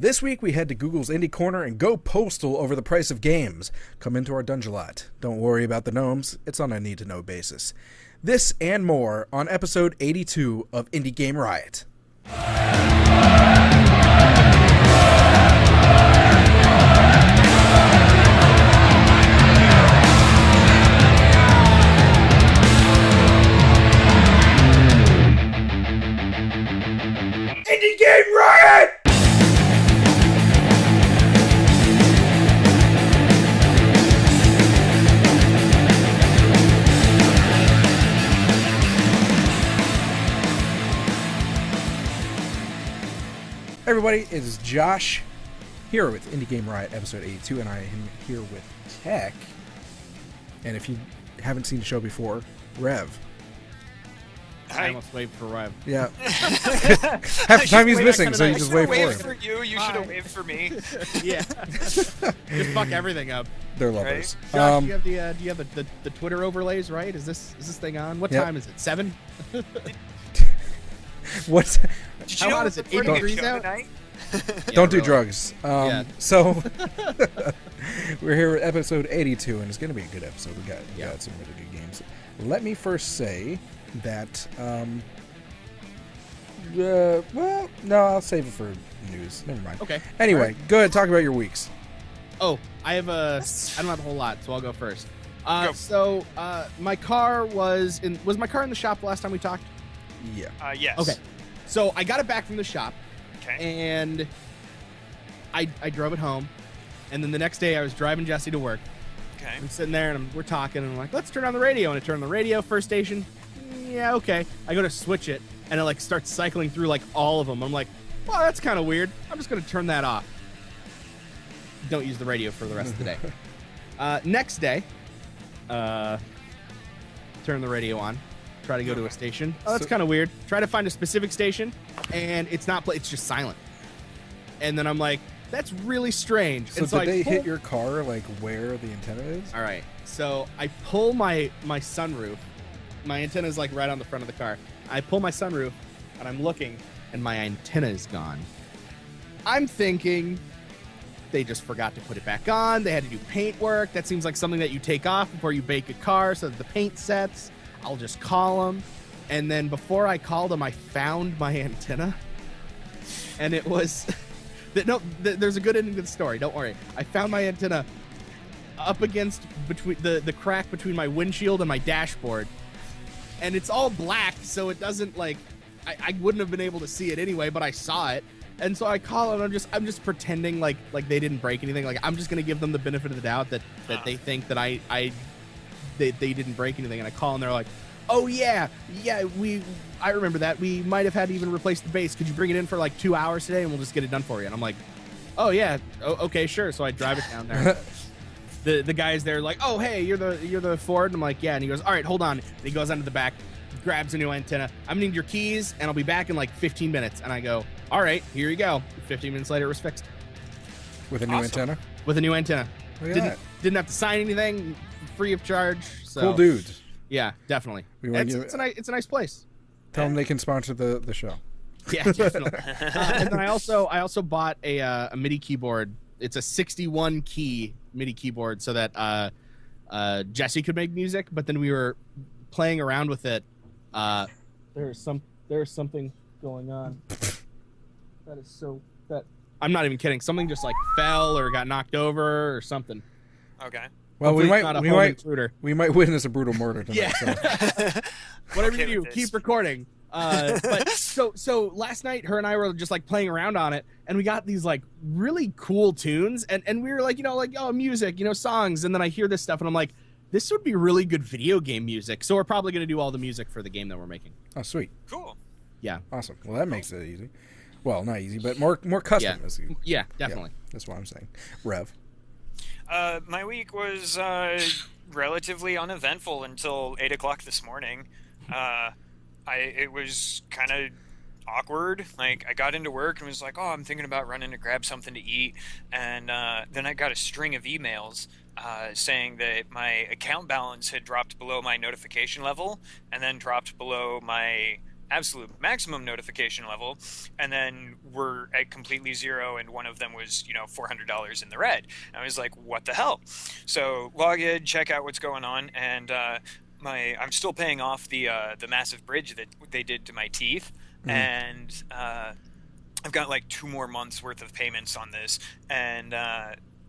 This week we head to Google's Indie Corner and go postal over the price of games. Come into our Dungelot. Don't worry about the gnomes, it's on a need-to-know basis. This and more on episode 82 of Indie Game Riot. Indie Game Riot! Everybody, it is Josh here with Indie Game Riot episode 82, and I am here with Tech. And if you haven't seen the show before, Rev. I almost waved for Rev. Yeah. Half the time he's missing, so you just wait for him. For you, you should have waved for me. Yeah. Just fuck everything up. They're lovers. Right? Josh, do you have the Twitter overlays, right? Is this thing on? What time is it? 7? What's how hot is it? 8 degrees out? Don't do drugs. So we're here with episode 82, and it's going to be a good episode. We got some really good games. Let me first say that, well, no, I'll save it for news. Never mind. Okay. Anyway, right. Go ahead, talk about your weeks. Oh, I don't have a whole lot, so I'll go first. So my car was my car in the shop the last time we talked? Yeah. Yes. Okay. So I got it back from the shop. Okay. And I drove it home, and then the next day I was driving Jesse to work. Okay. I'm sitting there and we're talking, and I'm like, let's turn on the radio. And I turn on the radio, first station. Yeah, okay. I go to switch it, and it starts cycling through all of them. I'm like, well, that's kind of weird. I'm just gonna turn that off. Don't use the radio for the rest of the day. Next day, turn the radio on. Try to go to a station. Oh, that's kind of weird. Try to find a specific station, and it's not it's just silent. And then I'm like, that's really strange. So and did they hit your car where the antenna is? All right. So I pull my sunroof. My antenna is right on the front of the car. I pull my sunroof, and I'm looking, and my antenna is gone. I'm thinking they just forgot to put it back on. They had to do paint work. That seems like something that you take off before you bake a car so that the paint sets. I'll just call them. And then before I called them, I found my antenna. And it was... there's a good ending to the story. Don't worry. I found my antenna up against between the crack between my windshield and my dashboard. And it's all black, so it doesn't I wouldn't have been able to see it anyway, but I saw it. And so I call it, and I'm just pretending like they didn't break anything. I'm just gonna give them the benefit of the doubt that they think that they didn't break anything. And I call, and they're like, oh yeah, I remember that. We might have had to even replace the base. Could you bring it in for 2 hours today, and we'll just get it done for you? And I'm like, oh yeah, okay, sure. So I drive it down there. The guy's there oh hey, you're the Ford. And I'm like, yeah. And he goes, all right, hold on. And he goes onto the back, grabs a new antenna. I'm gonna need your keys, and I'll be back in 15 minutes. And I go, all right, here you go. 15 minutes later, it was fixed. With a new antenna? With a new antenna. Didn't have to sign anything, free of charge. So. Cool dude. Yeah, definitely. It's a nice place. Tell them they can sponsor the show. Yeah, definitely. And then I also bought a MIDI keyboard. It's a 61 key MIDI keyboard so that Jesse could make music. But then we were playing around with it. There's something going on. That I'm not even kidding. Something just fell or got knocked over or something. Okay. Well, we might witness a brutal murder tonight. Yeah. So. Whatever you do, keep recording. But so last night, her and I were just playing around on it, and we got these really cool tunes, and we were music, songs, and then I hear this stuff, and I'm like, this would be really good video game music. So we're probably gonna do all the music for the game that we're making. Oh, sweet. Cool. Yeah. Awesome. Well, that makes it easy. Well, not easy, but more custom. Yeah, definitely. Yeah, that's what I'm saying. Rev. My week was relatively uneventful until 8 o'clock this morning. It was kind of awkward. I got into work and was like, oh, I'm thinking about running to grab something to eat. And then I got a string of emails saying that my account balance had dropped below my notification level and then dropped below my absolute maximum notification level, and then were at completely zero, and one of them was, $400 in the red. And I was like, what the hell? So log in, check out what's going on, and I'm still paying off the massive bridge that they did to my teeth, and I've got like 2 more months worth of payments on this, and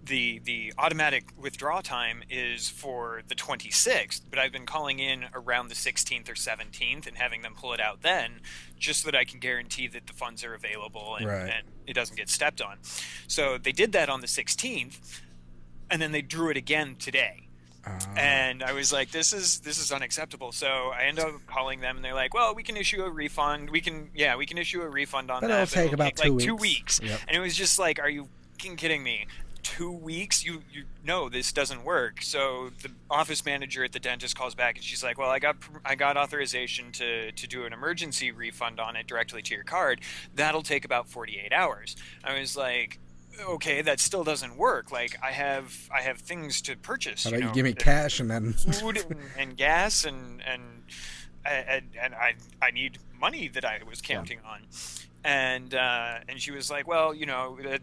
the automatic withdrawal time is for the 26th, but I've been calling in around the 16th or 17th and having them pull it out then, just so that I can guarantee that the funds are available and it doesn't get stepped on. So they did that on the 16th, and then they drew it again today. And I was like, this is unacceptable. So I ended up calling them, and they're like, well, we can issue a refund. We can issue a refund on that. That'll take about 2 weeks. Yep. And it was just like, are you fucking kidding me? 2 weeks? You no, this doesn't work. So the office manager at the dentist calls back, and she's like, well, I got authorization to do an emergency refund on it directly to your card. That'll take about 48 hours. I was like, okay, that still doesn't work. Like, I have things to purchase. How about you give me cash and then food and gas and I need money that I was counting on. And she was like, well,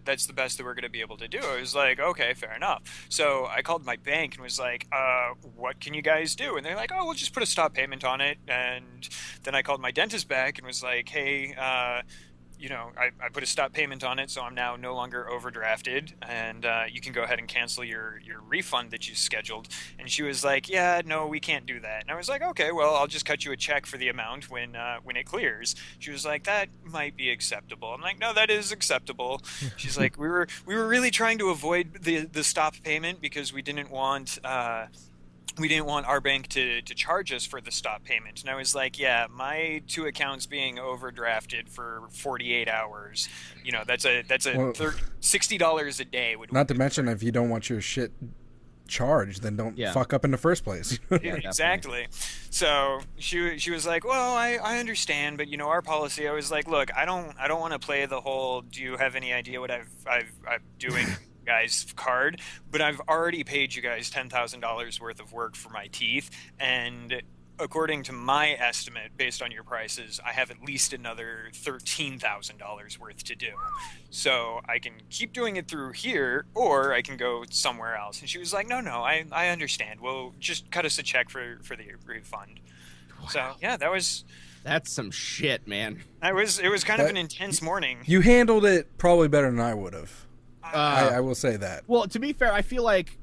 that's the best that we're going to be able to do. I was like, okay, fair enough. So I called my bank and was like, what can you guys do? And they're like, oh, we'll just put a stop payment on it. And then I called my dentist back and was like, hey, I put a stop payment on it, so I'm now no longer overdrafted, and you can go ahead and cancel your refund that you scheduled. And she was like, yeah, no, we can't do that. And I was like, okay, well, I'll just cut you a check for the amount when it clears. She was like, that might be acceptable. I'm like, no, that is acceptable. She's like, we were really trying to avoid the stop payment because we didn't want our bank to charge us for the stop payment. And I was like, yeah, my 2 accounts being overdrafted for 48 hours, that's $60 a day. Not to mention, if you don't want your shit charged, then don't fuck up in the first place. Yeah, exactly. So she was like, well, I understand, but our policy. I was like, look, I don't want to play the whole, do you have any idea what I'm doing guys card, but I've already paid you guys $10,000 worth of work for my teeth, and according to my estimate, based on your prices, I have at least another $13,000 worth to do. So I can keep doing it through here, or I can go somewhere else. And she was like, no, I understand. Well, just cut us a check for the refund. Wow. So yeah, that's some shit, man. It was kind of an intense morning. You handled it probably better than I would have. I will say that. Well, to be fair, I feel like...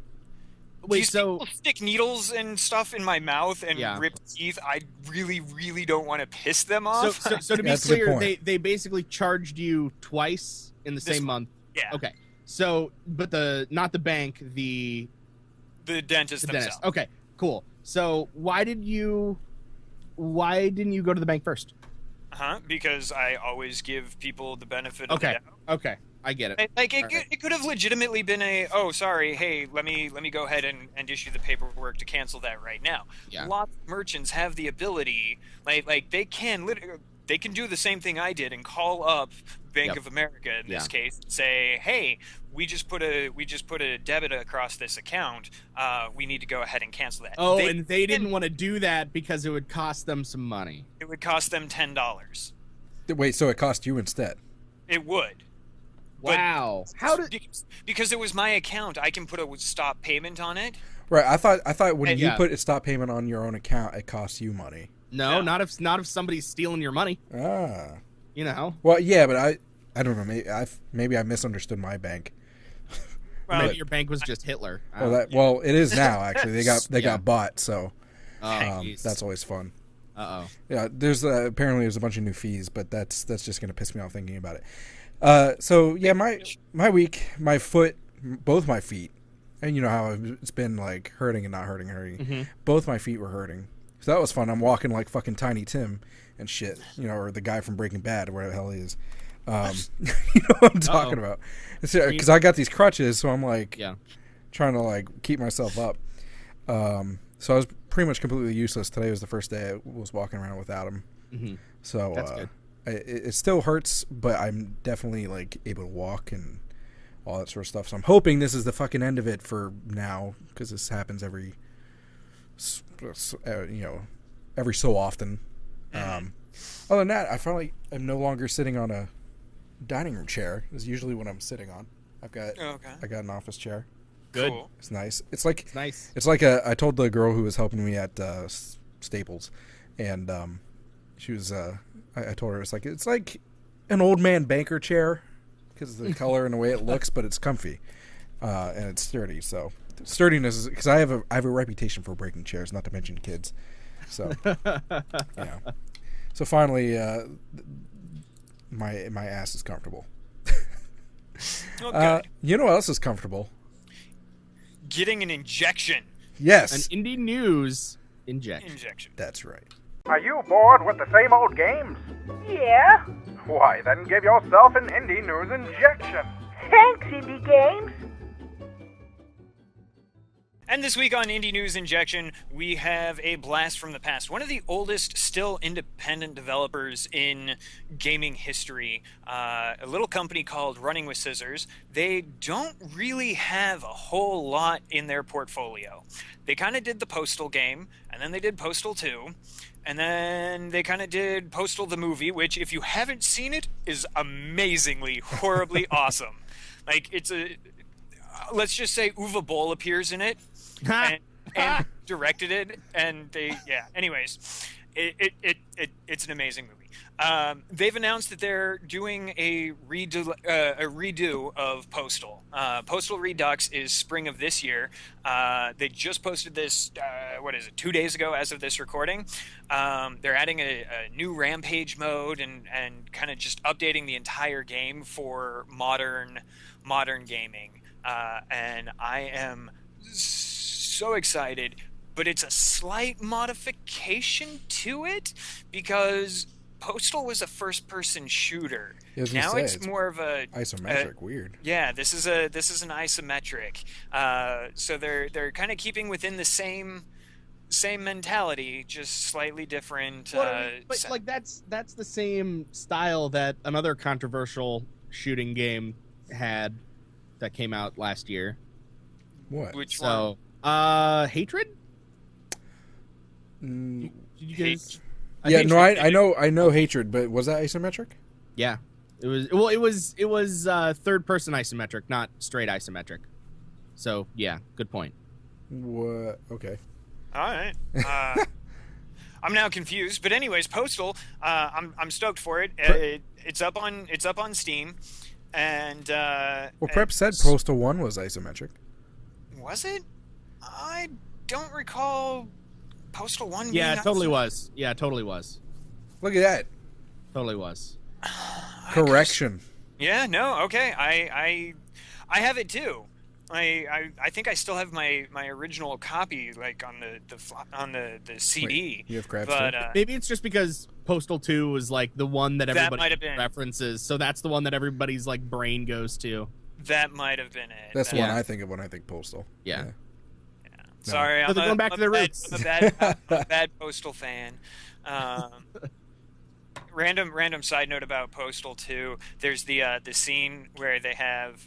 Wait, so... stick needles and stuff in my mouth and rip teeth. I really, really don't want to piss them off. So to be clear, they basically charged you twice in the same month. Yeah. Okay. So, but not the bank, the dentist themselves. Okay, cool. So why didn't you go to the bank first? Because I always give people the benefit of the doubt. Okay. I get it. It could have legitimately been sorry, hey, let me go ahead and issue the paperwork to cancel that right now. Yeah. Lots of merchants have the ability, like they can do the same thing I did and call up Bank of America in this case and say, hey, we just put a debit across this account. We need to go ahead and cancel that. Oh, and they didn't want to do that because it would cost them some money. It would cost them $10. Wait, so it cost you instead? It would. Wow. Because it was my account, I can put a stop payment on it. Right. I thought when you put a stop payment on your own account, it costs you money. No, not if somebody's stealing your money. Ah. Well, yeah, but I don't know. Maybe I misunderstood my bank. Well, maybe your bank was just Hitler. Well, it is now. Actually, they got bought. So that's always fun. Yeah. There's apparently a bunch of new fees, but that's just gonna piss me off thinking about it. So yeah, my week, my foot, both my feet, and you know how it's been like hurting and not hurting. Mm-hmm. Both my feet were hurting. So that was fun. I'm walking like fucking Tiny Tim and shit, or the guy from Breaking Bad, or whatever the hell he is. You know what I'm talking about? Because I got these crutches, so I'm like trying to like keep myself up. So I was pretty much completely useless. Today was the first day I was walking around without them. Mm-hmm. So that's good. It still hurts, but I'm definitely like able to walk and all that sort of stuff. So I'm hoping this is the fucking end of it for now, because this happens every so often. Other than that, I finally am no longer sitting on a dining room chair. Is usually what I'm sitting on. I got an office chair. Good. Cool. It's nice. It's like It's nice. It's like I told the girl who was helping me at Staples, and she was. I told her it's like an old man banker chair because of the color and the way it looks, but it's comfy and it's sturdy. So sturdiness is because I have a reputation for breaking chairs, not to mention kids. So yeah. So finally, my ass is comfortable. Okay. You know what else is comfortable? Getting an injection. Yes. An indie news injection. That's right. Are you bored with the same old games? Yeah. Why, then give yourself an indie news injection. Thanks, Indie Games. And this week on Indie News Injection, we have a blast from the past. One of the oldest still independent developers in gaming history, a little company called Running with Scissors. They don't really have a whole lot in their portfolio. They kind of did the Postal game, and then they did Postal 2, and then they kind of did Postal the movie, which, if you haven't seen it, is amazingly, horribly awesome. Like, it's a... let's just say Uwe Boll appears in it. and directed it, and anyways, it's an amazing movie. They've announced that they're doing a redo of Postal. Postal Redux is spring of this year. They just posted this 2 days ago as of this recording. They're adding a new rampage mode and kind of just updating the entire game for modern gaming, and I am so excited, but it's a slight modification to it because Postal was a first-person shooter. Now it's more of a isometric. Weird. Yeah, this is an isometric. So they're kind of keeping within the same mentality, just slightly different. But like that's the same style that another controversial shooting game had that came out last year. What? Which one? Hatred? Mm, Did you guys? yeah, no, I know Hatred, but was that isometric? Yeah, it was. Well, it was third person isometric, not straight isometric. So yeah, good point. What? Okay. All right. I'm now confused, but anyways, Postal. I'm stoked for it. It's up on Steam, and Prep said Postal 1 was isometric. Was it? I don't recall Postal 1 being... Yeah, it totally was. Yeah, it totally was. Look at that. Totally was. Correction. Yeah, no, okay. I have it too. I think I still have my original copy, like on the CD. Wait, you have crabs but too? Maybe it's just because Postal 2 was like the one that everybody might have been. references, so that's the one that everybody's like brain goes to. That might have been it. That's the one I think of when I think Postal. Yeah. No. Sorry, So they're going back to their roots. I'm a bad Postal fan. Random side note about Postal 2. There's the scene where they have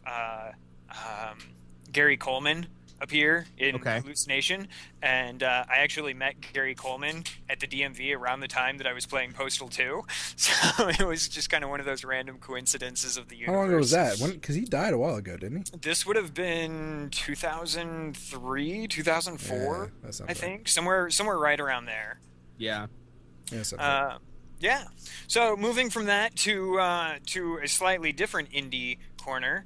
Gary Coleman appear in Hallucination, and I actually met Gary Coleman at the DMV around the time that I was playing Postal 2, so it was just kind of one of those random coincidences of the universe. How long ago was that? Because he died a while ago, didn't he? This would have been 2003, 2004, I think, somewhere right around there. Yeah. Yeah. So moving from that to a slightly different indie corner,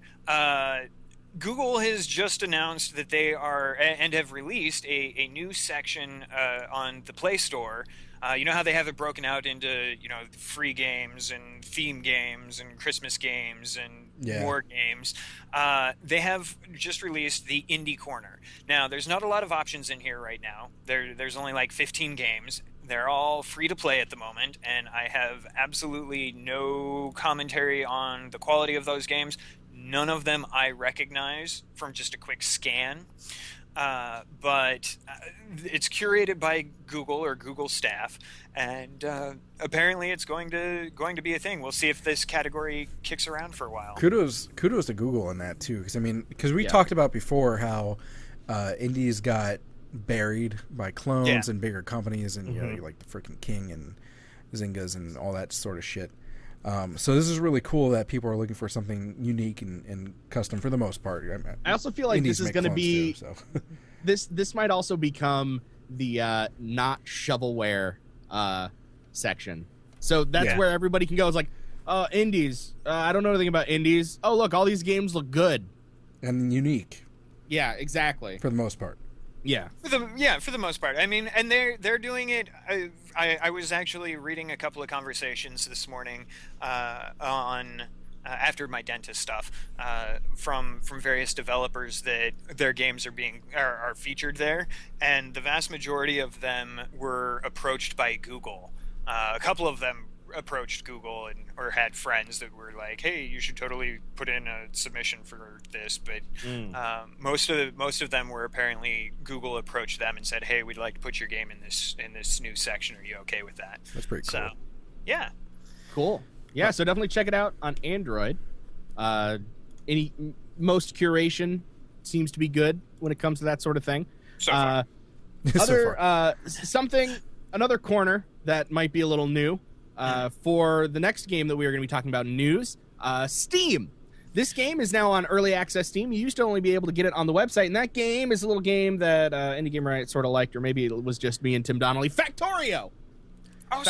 Google has just announced that they are and have released a new section on the Play Store. You know how they have it broken out into free games and theme games and Christmas games and more games. They have just released the Indie Corner. Now, there's not a lot of options in here right now. There's only like 15 games. They're all free to play at the moment, and I have absolutely no commentary on the quality of those games. None of them I recognize from just a quick scan, but it's curated by Google or Google staff, and apparently it's going to be a thing. We'll see if this category kicks around for a while. Kudos to Google on that too, because we talked about before how indies got buried by clones and bigger companies, and like the freaking King and Zyngas and all that sort of shit. So this is really cool that people are looking for something unique and custom for the most part. I also feel like this is going to be too, so. this might also become the not shovelware section. So that's where everybody can go. It's like, indies. I don't know anything about indies. Oh, look, all these games look good and unique. Yeah, exactly. For the most part. Yeah. For the most part. I mean, and they're doing it. I was actually reading a couple of conversations this morning on after my dentist stuff from various developers that their games are featured there, and the vast majority of them were approached by Google. A couple of them approached Google or had friends that were like, "Hey, you should totally put in a submission for this." But most of them were apparently Google approached them and said, "Hey, we'd like to put your game in this new section. Are you okay with that?" That's pretty cool. So, yeah, cool. Yeah, so definitely check it out on Android. Most curation seems to be good when it comes to that sort of thing. So far. Another corner that might be a little new. For the next game that we are going to be talking about in news, Steam. This game is now on Early Access Steam. You used to only be able to get it on the website, and that game is a little game that Indie Game Riot sort of liked, or maybe it was just me and Tim Donnelly. Factorio!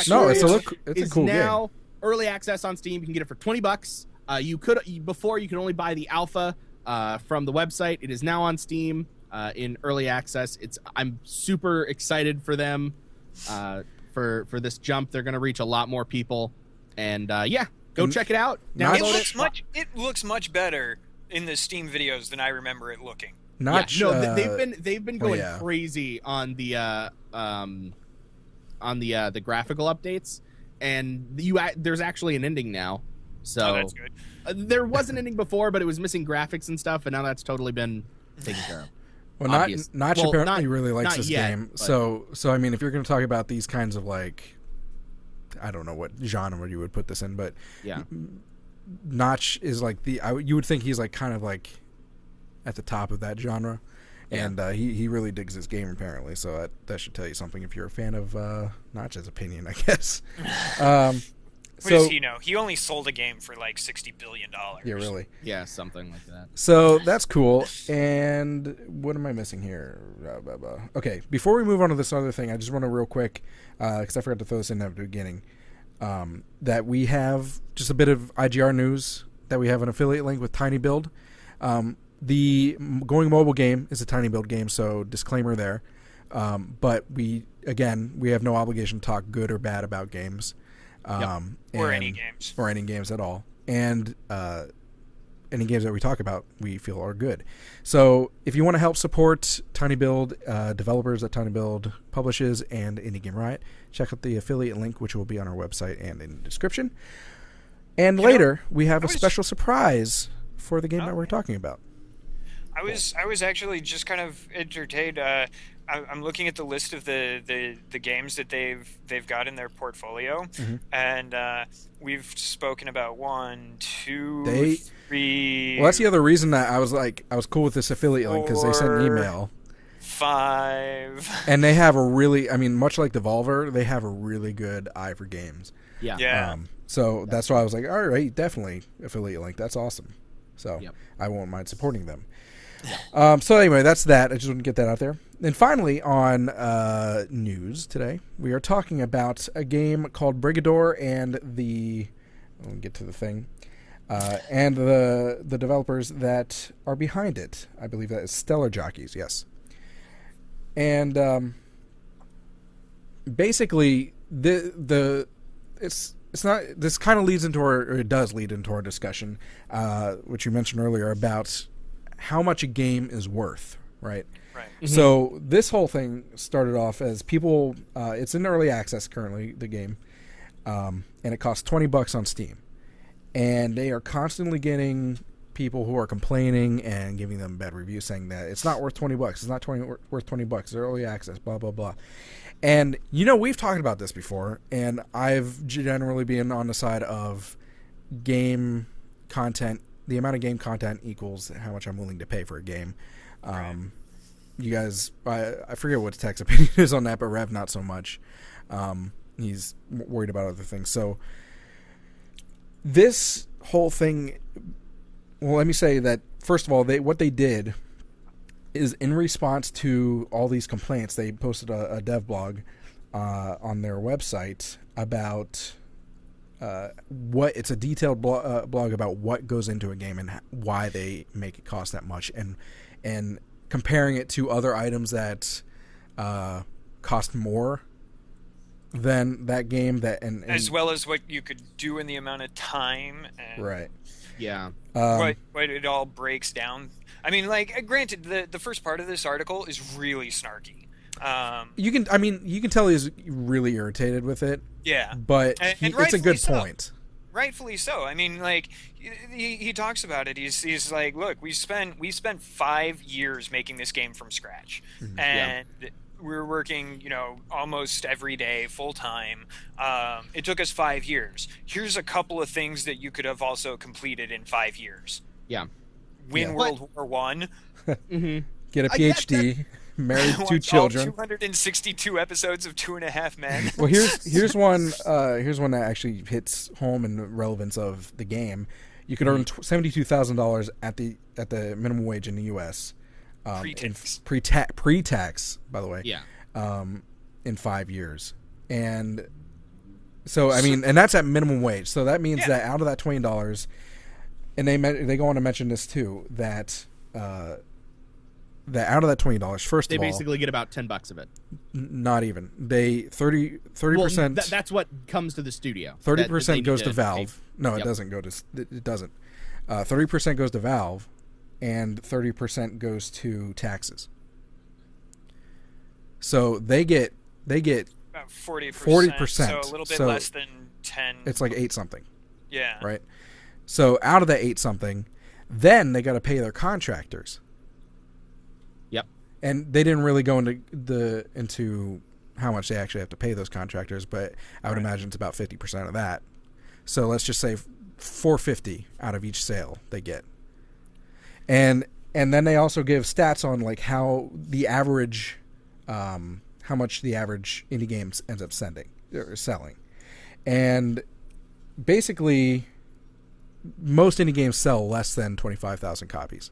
No, it's a cool now game. Early Access on Steam. You can get it for $20. You could only buy the alpha from the website. It is now on Steam in Early Access. I'm super excited for them. For this jump, they're going to reach a lot more people, and go check it out. It looks much better in the Steam videos than I remember it looking. They've been going crazy on the graphical updates, and there's actually an ending now. So that's good. There was an ending before, but it was missing graphics and stuff, and now that's totally been taken care of. Well, Notch apparently really likes this game. But... So I mean, if you're going to talk about these kinds of like, I don't know what genre you would put this in, but Notch is like you would think he's like kind of like at the top of that genre, and he really digs this game apparently. So that should tell you something if you're a fan of Notch's opinion, I guess. What does he know? He only sold a game for like $60 billion. Yeah, really. Yeah, something like that. So that's cool. And what am I missing here? Okay, before we move on to this other thing, I just want to real quick, because I forgot to throw this in at the beginning, that we have just a bit of IGR news, that we have an affiliate link with Tiny Build. The Going Mobile game is a Tiny Build game, so disclaimer there. But we have no obligation to talk good or bad about games. Or any games at all, and any games that we talk about we feel are good. So if you want to help support Tiny Build, developers that Tiny Build publishes, and Indie Game Riot, check out the affiliate link, which will be on our website and in the description. And later we have a special surprise for the game that we're talking about. I was actually just kind of entertained. I'm looking at the list of the games that they've got in their portfolio, and we've spoken about 1, 2, 3. Well, that's the other reason that I was cool with this affiliate link, because they sent an email. 5. And they have much like Devolver, they have a really good eye for games. Yeah. So that's why I was like, all right, definitely affiliate link. That's awesome. So I won't mind supporting them. So anyway, that's that. I just want to get that out there. And finally, on news today, we are talking about a game called Brigador and I'll get to the thing, and the developers that are behind it. I believe that is Stellar Jockeys, yes. And basically, it's not. This kind of leads into it does lead into our discussion, which you mentioned earlier about how much a game is worth, right? Right. Mm-hmm. So this whole thing started off as people. It's in early access currently, the game, and it costs $20 on Steam, and they are constantly getting people who are complaining and giving them bad reviews, saying that it's not worth $20. It's not worth $20. It's early access. Blah blah blah. And we've talked about this before, and I've generally been on the side of game content. The amount of game content equals how much I'm willing to pay for a game. You guys, I forget what Tech's opinion is on that, but Rev not so much. he's worried about other things. So this whole thing, well, let me say that first of all, what they did is in response to all these complaints, they posted a dev blog on their website about it's a detailed blog about what goes into a game and why they make it cost that much, and comparing it to other items that cost more than that game, and as well as what you could do in the amount of time. And right. Yeah. What it all breaks down. I mean, like, granted, the first part of this article is really snarky. You can tell he's really irritated with it. Yeah, but it's a good point. Rightfully so. I mean, like, he talks about it. He's like, look, we spent 5 years making this game from scratch, and we're working, almost every day, full time. It took us 5 years. Here's a couple of things that you could have also completed in 5 years. Yeah. Win World War One. Get a PhD. Married 2 children. 262 episodes of 2.5 Men. Well, here's one that actually hits home in the relevance of the game. You could earn $72,000 at the minimum wage in the U.S. Pre-tax, by the way. Yeah. In 5 years, and so I mean, and that's at minimum wage. So that means that out of that $20, and they go on to mention this too, that out of that $20, first they of all, basically get about $10 of it. Not even. They 30%. That's what comes to the studio. 30% goes to Valve. Pay. No, it doesn't go to. It doesn't. 30% goes to Valve, and 30% goes to taxes. So they get about 40%. 40%. So a little bit less than 10. It's like 8 something. Yeah. Right. So out of that 8 something, then they got to pay their contractors. Yep. And they didn't really go into how much they actually have to pay those contractors, but I would imagine it's about 50% of that. So let's just say $450 out of each sale they get. And then they also give stats on like how the average how much the average indie games ends up selling. And basically most indie games sell less than 25,000 copies.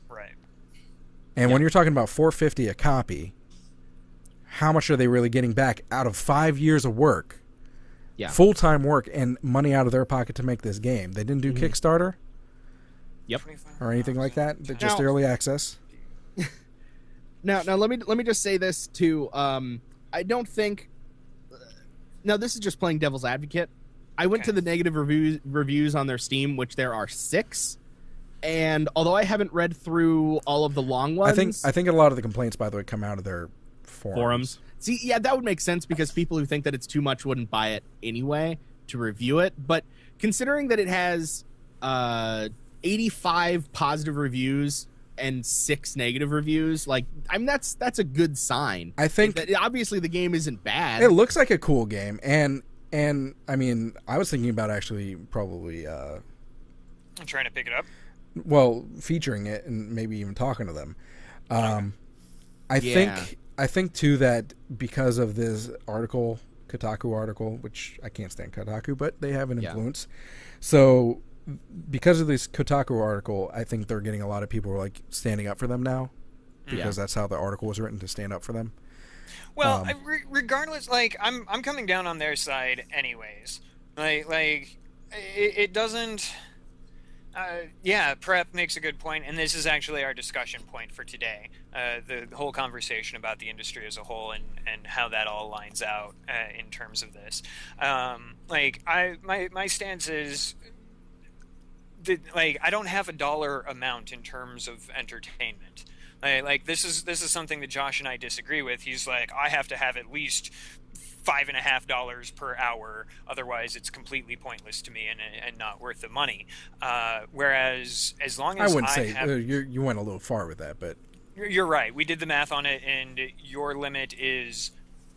Right. And when you're talking about $450 a copy, how much are they really getting back out of 5 years of work? Yeah. Full-time work and money out of their pocket to make this game. They didn't do Kickstarter? Yep. Or anything like that? Just early access? Now let me just say this too. I don't think. Now this is just playing devil's advocate. I went to the negative reviews on their Steam, which there are 6, and although I haven't read through all of the long ones, I think a lot of the complaints, by the way, come out of their forums. See, yeah, that would make sense because people who think that it's too much wouldn't buy it anyway to review it. But considering that it has 85 positive reviews and 6 negative reviews, like, I mean, that's a good sign. I think that obviously the game isn't bad. It looks like a cool game, and I mean, I was thinking about actually probably I'm trying to pick it up. Well, featuring it and maybe even talking to them. I think too that because of this article, Kotaku article, which I can't stand Kotaku, but they have an influence. So because of this Kotaku article, I think they're getting a lot of people who are like standing up for them now, because that's how the article was written, to stand up for them. Well, regardless, like, I'm coming down on their side anyways. Like it doesn't. Prep makes a good point, and this is actually our discussion point for today. The whole conversation about the industry as a whole and how that all lines out in terms of this. My stance is that, like, I don't have a dollar amount in terms of entertainment. Like this is something that Josh and I disagree with. He's like, I have to have at least $5.50 per hour, otherwise it's completely pointless to me and not worth the money. Whereas as long as I wouldn't say you went a little far with that, but you're right. We did the math on it, and your limit is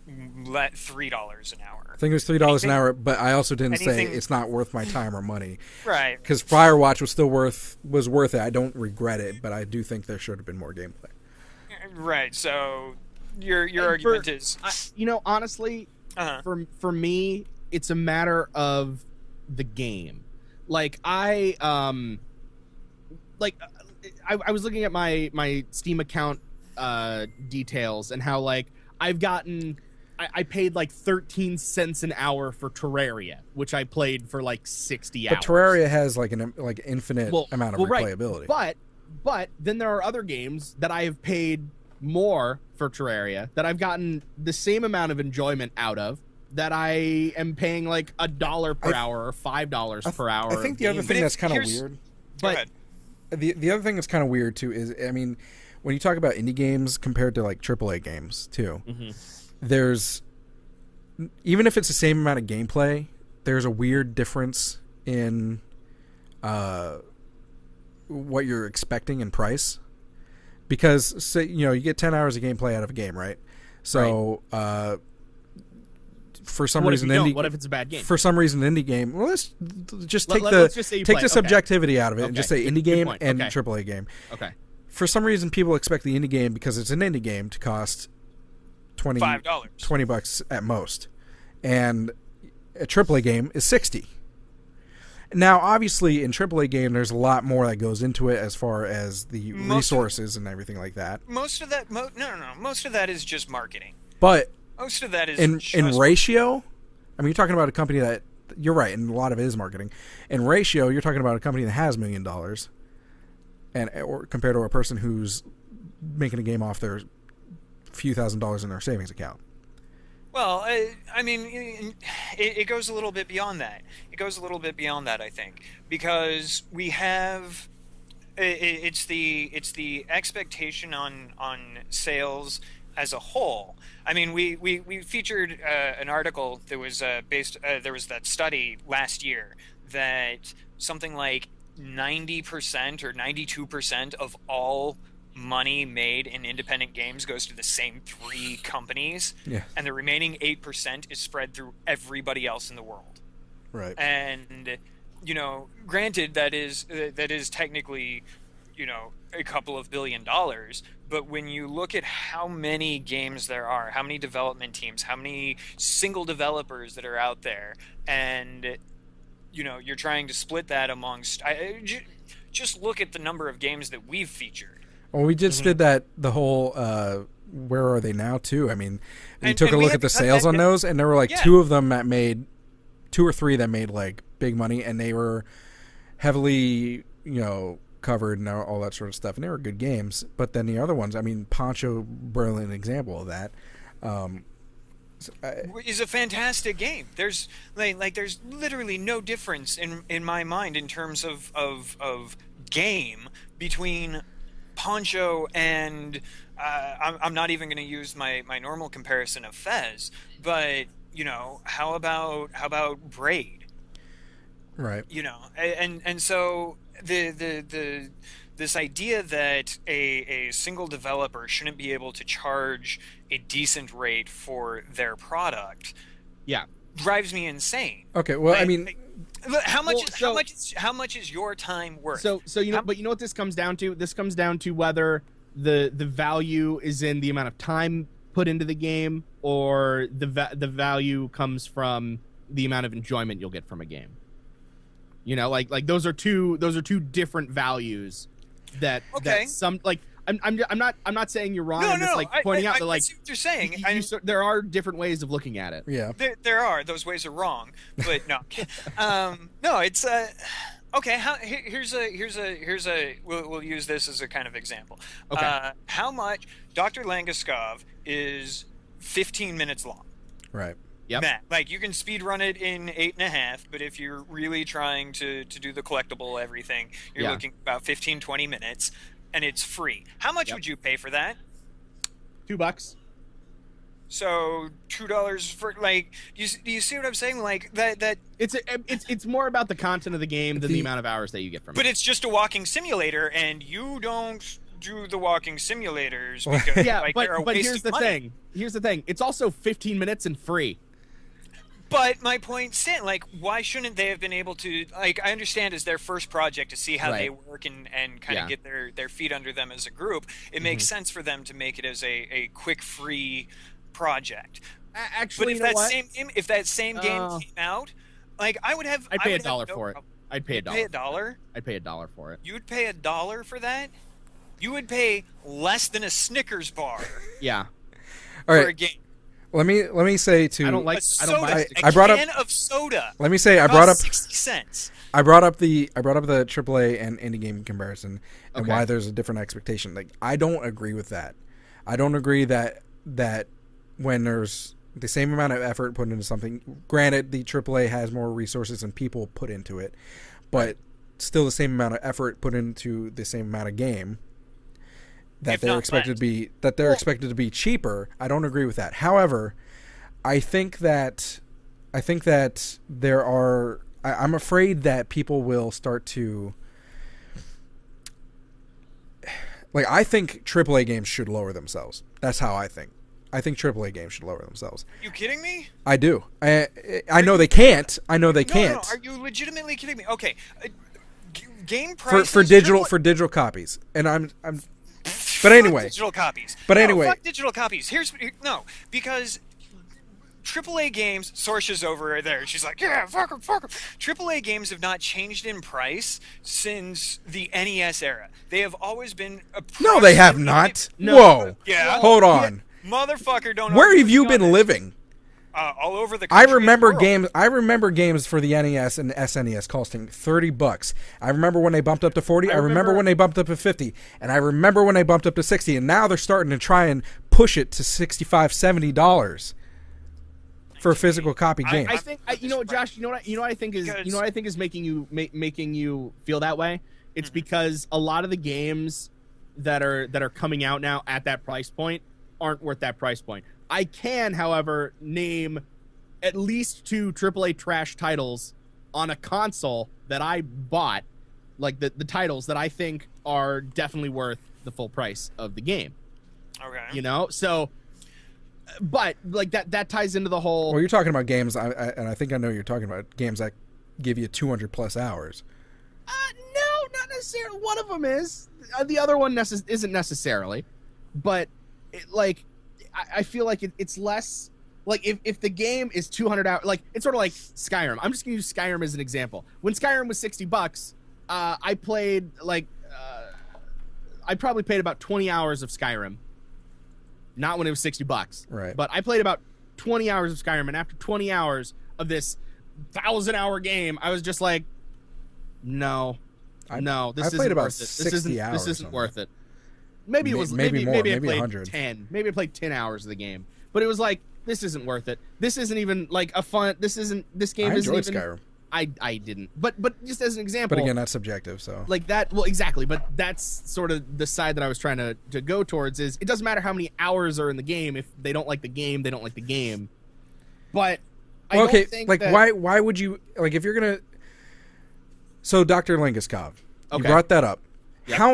$3 an hour. I think it was $3 an hour, but I also didn't say it's not worth my time or money. Right. Because Firewatch was worth it. I don't regret it, but I do think there should have been more gameplay. Right. So your argument is, honestly, for me, it's a matter of the game. Like I was looking at my Steam account details and how like I paid like 13 cents an hour for Terraria, which I played for like 60 hours. But Terraria has like an infinite amount of replayability. Right. But then there are other games that I have paid more for Terraria that I've gotten the same amount of enjoyment out of that I am paying like $1 per hour or $5 per hour. I think the other thing that's kind of weird. But the other thing that's kind of weird too is, I mean, when you talk about indie games compared to like AAA games too, there's, even if it's the same amount of gameplay, there's a weird difference in what you're expecting in price. Because, say, you get 10 hours of gameplay out of a game, right? So, for some reason, what if it's a bad game? For some reason, indie game. Well, let's just take let's just say you play. the subjectivity out of it and just say indie game and Okay. AAA game. Okay. For some reason, people expect the indie game, because it's an indie game, to cost $20 at most, and a AAA game is $60. Now, obviously, in AAA game, there's a lot more that goes into it as far as the resources and everything like that. Most of that, most of that is just marketing. But most of that is in ratio. I mean, you're talking about a company that, you're right, and a lot of it is marketing. In ratio, you're talking about a company that has $1 million, or compared to a person who's making a game off their few $1,000s in their savings account. Well, I mean, it goes a little bit beyond that. It goes a little bit beyond that, I think, because we have it's the expectation on sales as a whole. I mean, we featured an article that was based. There was that study last year that something like 90% or 92% of all money made in independent games goes to the same 3 companies, and the remaining 8% is spread through everybody else in the world. Right. And granted, that is technically a couple of $1 billion, but when you look at how many games there are, how many development teams, how many single developers that are out there, and you're trying to split that amongst, just look at the number of games that we've featured. Well, we just did that, the whole where are they now too? I mean, we took a look at the sales on those, and there were like 2 of them that made 2 or 3 that made like big money, and they were heavily covered and all that sort of stuff, and they were good games. But then the other ones, I mean, Poncho, brilliant example of that. Is a fantastic game. There's there's literally no difference in my mind in terms of game between Poncho and I'm not even going to use my normal comparison of Fez, but how about Braid? Right. And so this idea that a single developer shouldn't be able to charge a decent rate for their product, drives me insane. Okay, well, I mean, how much is your time worth? So but you know what this comes down to? This comes down to whether the value is in the amount of time put into the game, or the value comes from the amount of enjoyment you'll get from a game. Like those are two different values that some like. I'm not saying you're wrong. I'm just pointing out that I see what you're saying. There are different ways of looking at it. Yeah, there are. Those ways are wrong, but no, no. It's okay. Here's a. We'll use this as a kind of example. Okay. How much Dr. Langeskov is 15 minutes long. Right. Yep. Matt, like you can speed run it in 8.5, but if you're really trying to do the collectible everything, you're looking about 15-20 minutes. And it's free. How much would you pay for that? $2. So $2 for do you see what I'm saying? Like that. It's more about the content of the game than the amount of hours that you get from it. But it's just a walking simulator, and you don't do the walking simulators because but here's the thing. Here's the thing. It's also 15 minutes and free. But my point stands, why shouldn't they have been able to, I understand it's their first project to see how they work and kind of get their feet under them as a group. It makes sense for them to make it as a quick, free project. Actually, But if that what? same game came out, like I would have, I'd pay I would $1 have no for it. problem. I'd pay You'd $1. pay $1. I'd pay $1 for it. You would pay $1 for that. You would pay less than a Snickers bar Yeah. All for a right. game. Let me say to I don't like. A I don't soda, buy. a I brought up- can of soda. let me say I brought up 60 cents. I brought up the AAA and indie game comparison and Okay. why there's a different expectation. Like I don't agree with that. I don't agree that when there's the same amount of effort put into something, granted the AAA has more resources and people put into it, but still the same amount of effort put into the same amount of game that If they're not expected less. expected to be cheaper. I don't agree with that. However, I think that there are. I'm afraid that people will start to. Like, I think AAA games should lower themselves. That's how I think. I think AAA games should lower themselves. Are you kidding me? I do. I know they can't. I know they can't. No. Are you legitimately kidding me? Okay, game For prices digital copies. And I'm. But anyway. digital copies. But No, anyway. fuck digital copies. Because AAA games. Sorsha's over there. She's like, yeah, fuck 'em. AAA games have not changed in price since the NES era. They have always been. No, they have not. No. Whoa. Yeah. Hold on. Motherfucker, don't. Where argue have with you me on been this. living? All over the I country. remember and the world. games. I remember games for the NES and SNES costing $30. I remember when they bumped up to 40. I remember when they bumped up to 50, and I remember when they bumped up to 60. And now they're starting to try and push it to $65, $70 for a physical copy game. I think you know what, Josh. You know what I think is making you feel that way. It's because a lot of the games that are coming out now at that price point aren't worth that price point. I can, however, name at least 2 AAA trash titles on a console that I bought, like the titles that I think are definitely worth the full price of the game. Okay. You know, so. But like that ties into the whole. Well, you're talking about games, and I think I know you're talking about games that give you 200 plus hours. No, not necessarily. One of them is. The other one isn't necessarily. But I feel like it's less. Like if the game is 200 hours, like it's sort of like Skyrim. I'm just gonna use Skyrim as an example. When Skyrim was $60, I played I probably played about 20 hours of Skyrim. Not when it was $60. Right. But I played about 20 hours of Skyrim, and after 20 hours of this 1,000-hour game, I was just like, no, this I isn't played about worth it. 60 hours This isn't on worth it. Maybe it was maybe more, maybe I maybe played 100. 10. Maybe I played 10 hours of the game, but it was like, this isn't worth it. This isn't even like a fun. This game I isn't enjoyed even. Skyrim, I didn't. But just as an example. but again, that's subjective. So Like that, well, exactly, but that's sort of the side that I was trying to go towards is it doesn't matter how many hours are in the game. If they don't like the game, they don't like the game. But I okay, don't think like that, why would you, like, if you're gonna, so Dr. Linguskov, you Okay. brought that up. Yep. How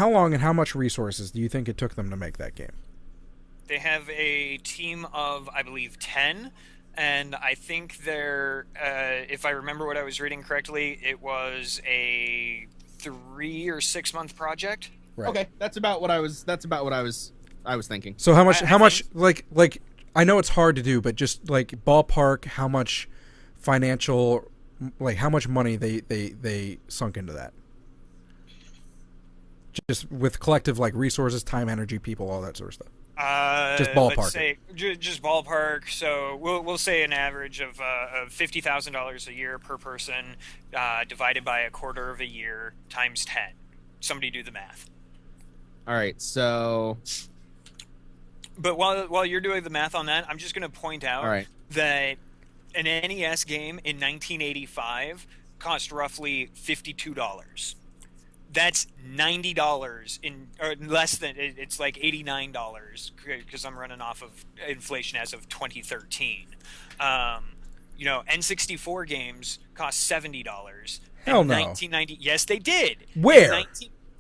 long and how much resources do you think it took them to make that game? They have a team of, I believe, 10, and I think they're, if I remember what I was reading correctly, it was a 3 or 6 month project. Right. Okay, that's about what I was thinking. So how much I how much think- like I know it's hard to do, but just like ballpark how much financial, like how much money they sunk into that. Just with collective like resources, time, energy, people, all that sort of stuff. Just ballpark Let's say, just ballpark. So we'll say an average of $50,000 a year per person, divided by a quarter of a year times 10. Somebody do the math. All right, so But while you're doing the math on that, I'm just going to point out All right. that an NES game in 1985 cost roughly $52. That's $90 or less than. It's like $89 because I'm running off of inflation as of 2013. N64 games cost $70. Hell In no. 1990, yes, they did. Where?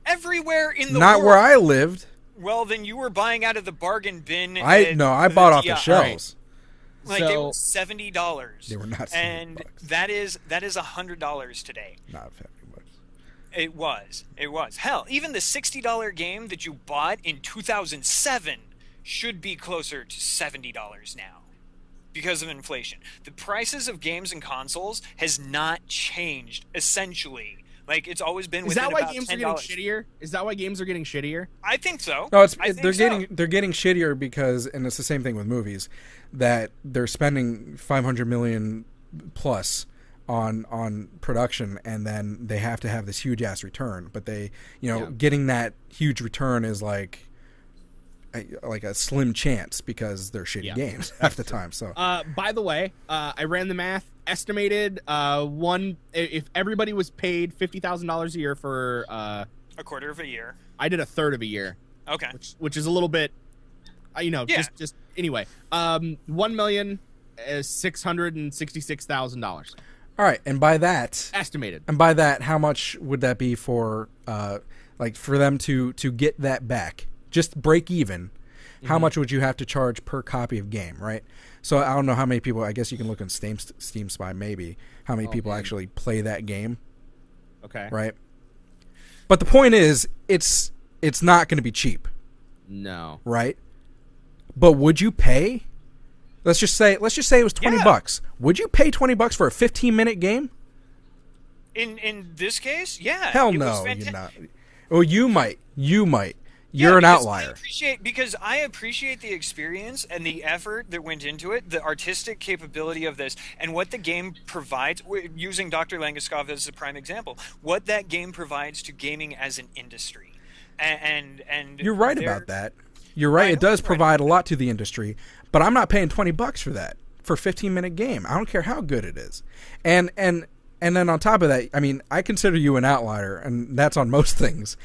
Everywhere in the Not world. where I lived. Well, then you were buying out of the bargain bin. I bought off the shelves. Like they So- were $70. They were not $70. And that is $100 today. Not 50 bucks. It was. Hell, even the $60 game that you bought in 2007 should be closer to $70 now because of inflation. The prices of games and consoles has not changed essentially. Like, it's always been within about $10. Is that why games are getting shittier? Is that why games are getting shittier? I think so. No, they're getting shittier because, and it's the same thing with movies, that they're spending $500 million plus on production, and then they have to have this huge ass return. But they, getting that huge return is like a slim chance because they're shitty games half the time. So, by the way, I ran the math. Estimated if everybody was paid $50,000 a year for a quarter of a year, I did a third of a year. Okay, which is a little bit, just anyway. $1,666,000. All right, and by that estimated, how much would that be for for them to get that back, just break even? How much would you have to charge per copy of game, right? So I don't know how many people. I guess you can look in Steam Spy maybe how many people actually play that game. Okay. Right. But the point is, it's not going to be cheap. No. Right. But would you pay? Let's just say it was $20. Would you pay $20 for a 15-minute game? In this case, yeah. Hell no, you're not. Well, you might. You're an outlier. I appreciate the experience and the effort that went into it, the artistic capability of this, and what the game provides, using Dr. Langeskov as a prime example, what that game provides to gaming as an industry. And you're right about that. You're right. It does provide a lot to the industry, but I'm not paying $20 for that for a 15-minute game. I don't care how good it is. And then on top of that, I mean, I consider you an outlier, and that's on most things.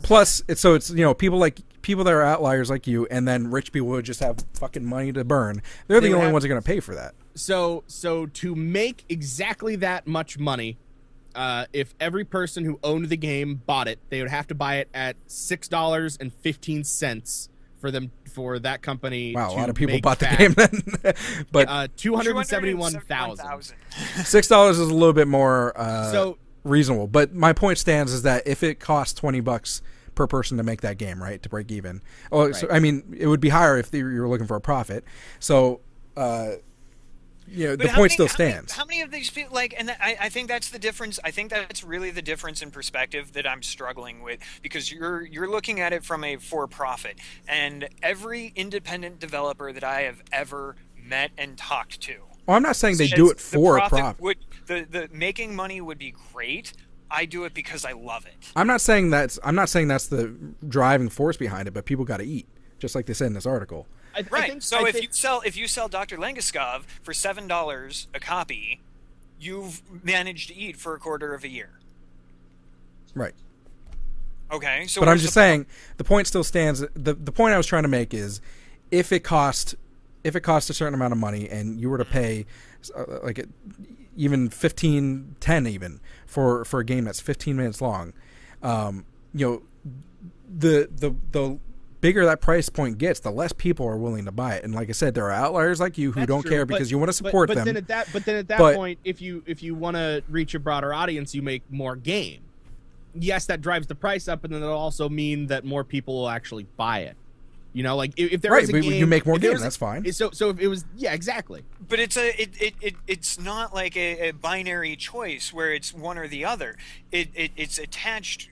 Plus, it's people that are outliers like you, and then rich people who just have fucking money to burn. They're the only ones that are going to pay for that. So to make exactly that much money, if every person who owned the game bought it, they would have to buy it at $6.15 for that company. Wow, to a lot of people make bought the back. game then. But $271,000. $6 is a little bit more reasonable. But my point stands is that if it costs $20 per person to make that game, right, to break even. Oh, right. So, I mean, it would be higher if you were looking for a profit. So, the point still stands. How many of these people I think that's the difference. I think that's really the difference in perspective that I'm struggling with, because you're looking at it from a for-profit, and every independent developer that I have ever met and talked to. Well, I'm not saying they do it for a profit. The making money would be great. I do it because I love it. I'm not saying that's the driving force behind it, but people got to eat, just like they said in this article. If you sell Dr. Langeskov for $7 a copy, you've managed to eat for a quarter of a year. Right. Okay. So, but I'm just saying the point still stands. The point I was trying to make is, if it cost a certain amount of money, and you were to pay even $10 even for a game that's 15 minutes long, the bigger that price point gets, the less people are willing to buy it. And like I said, there are outliers like you who don't care because you want to support them. Then at that point, if you want to reach a broader audience, you make more game. Yes, that drives the price up, and then it'll also mean that more people will actually buy it. If there is a game, you make more games, that's fine. So if it was, exactly. But it's not like a binary choice where it's one or the other. It's attached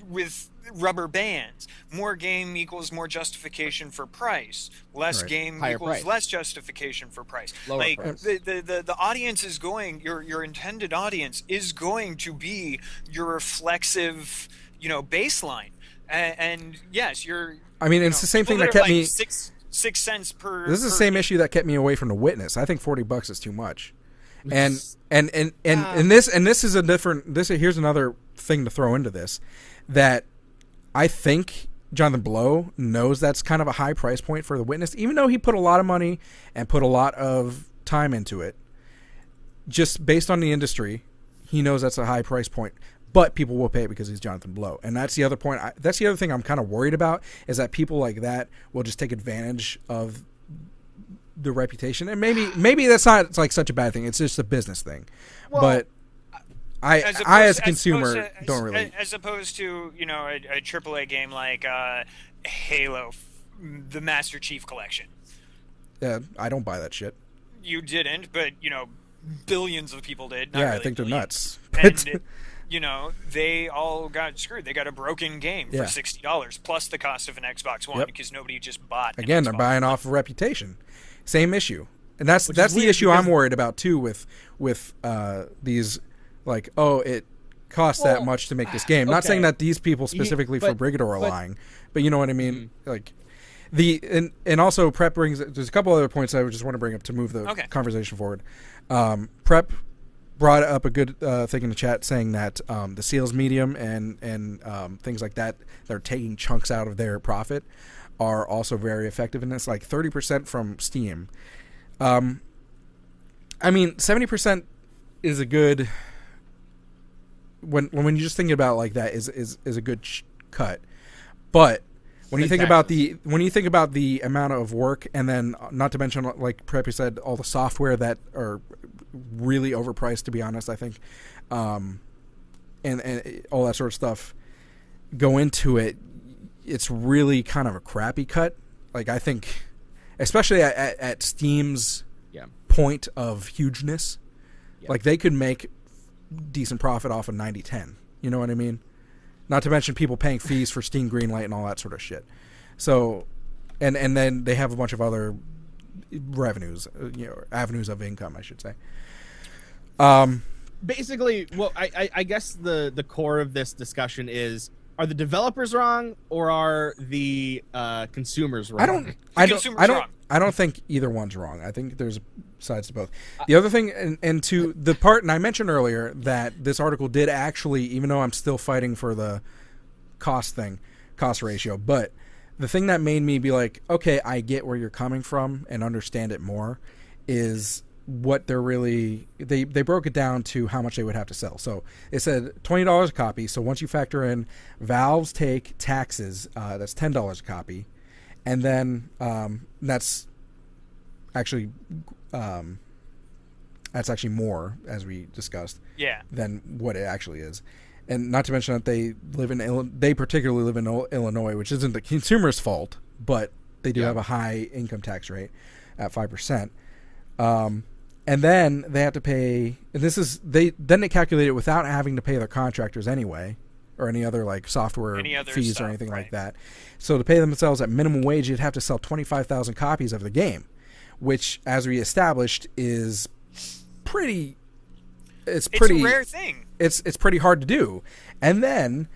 with rubber bands. More game equals more justification for price. Less game equals price. Less justification for price. Lower price. The audience is going. Your intended audience is going to be your reflexive, baseline. And yes, you're. I mean, it's the same thing that kept me 6 cents per. This is the same issue that kept me away from The Witness. I think $40 is too much. And this is a different. Here's another thing to throw into this, that I think Jonathan Blow knows that's kind of a high price point for The Witness, even though he put a lot of money and put a lot of time into it. Just based on the industry, he knows that's a high price point. But people will pay it because he's Jonathan Blow. And that's the other point. That's the other thing I'm kind of worried about, is that people like that will just take advantage of the reputation. And maybe that's not such a bad thing. It's just a business thing. Well, but I as a consumer don't really. As opposed to, a AAA game like Halo the Master Chief Collection. Yeah, I don't buy that shit. You didn't, but billions of people did. Not Yeah, really I think they're billions. nuts. And they all got screwed. They got a broken game for $60 plus the cost of an Xbox One because nobody just bought. Again, they're buying off of reputation. Same issue, and that's the issue I'm worried about too with these it costs that much to make this game. Not saying that these people specifically for Brigador are lying, but you know what I mean. And also Prep brings. There's a couple other points I just want to bring up to move the conversation forward. Prep brought up a good thing in the chat saying that the Seals Medium and things like that are taking chunks out of their profit are also very effective, and it's like 30% from Steam. I mean, 70% is a good when you're just thinking about it like that is a good cut, but when you think about the amount of work, and then not to mention, like Preppy said, all the software that are really overpriced, to be honest, I think, and all that sort of stuff go into it, it's really kind of a crappy cut. Like, I think, especially at Steam's point of hugeness, like they could make decent profit off of 90/10. You know what I mean? Not to mention people paying fees for Steam Greenlight and all that sort of shit. So, and then they have a bunch of other revenues, avenues of income, I should say. Basically, well, I guess the core of this discussion is: are the developers wrong, or are the consumers wrong? I don't think either one's wrong. I think there's sides to both. The other thing, and to the part, and I mentioned earlier that this article did actually, even though I'm still fighting for the cost ratio, but the thing that made me be like, okay, I get where you're coming from and understand it more, is what they're really, they broke it down to how much they would have to sell. So it said $20 a copy. So once you factor in Valve's take taxes, that's $10 a copy. And then that's actually more, as we discussed, than what it actually is. And not to mention that they particularly live in Illinois, which isn't the consumer's fault, but they do have a high income tax rate at 5%. And then they have to pay. Then they calculate it without having to pay their contractors anyway, or any other like software fees or anything like that. So to pay themselves at minimum wage, you'd have to sell 25,000 copies of the game, which, as we established, is pretty. It's a rare thing. It's pretty hard to do. And then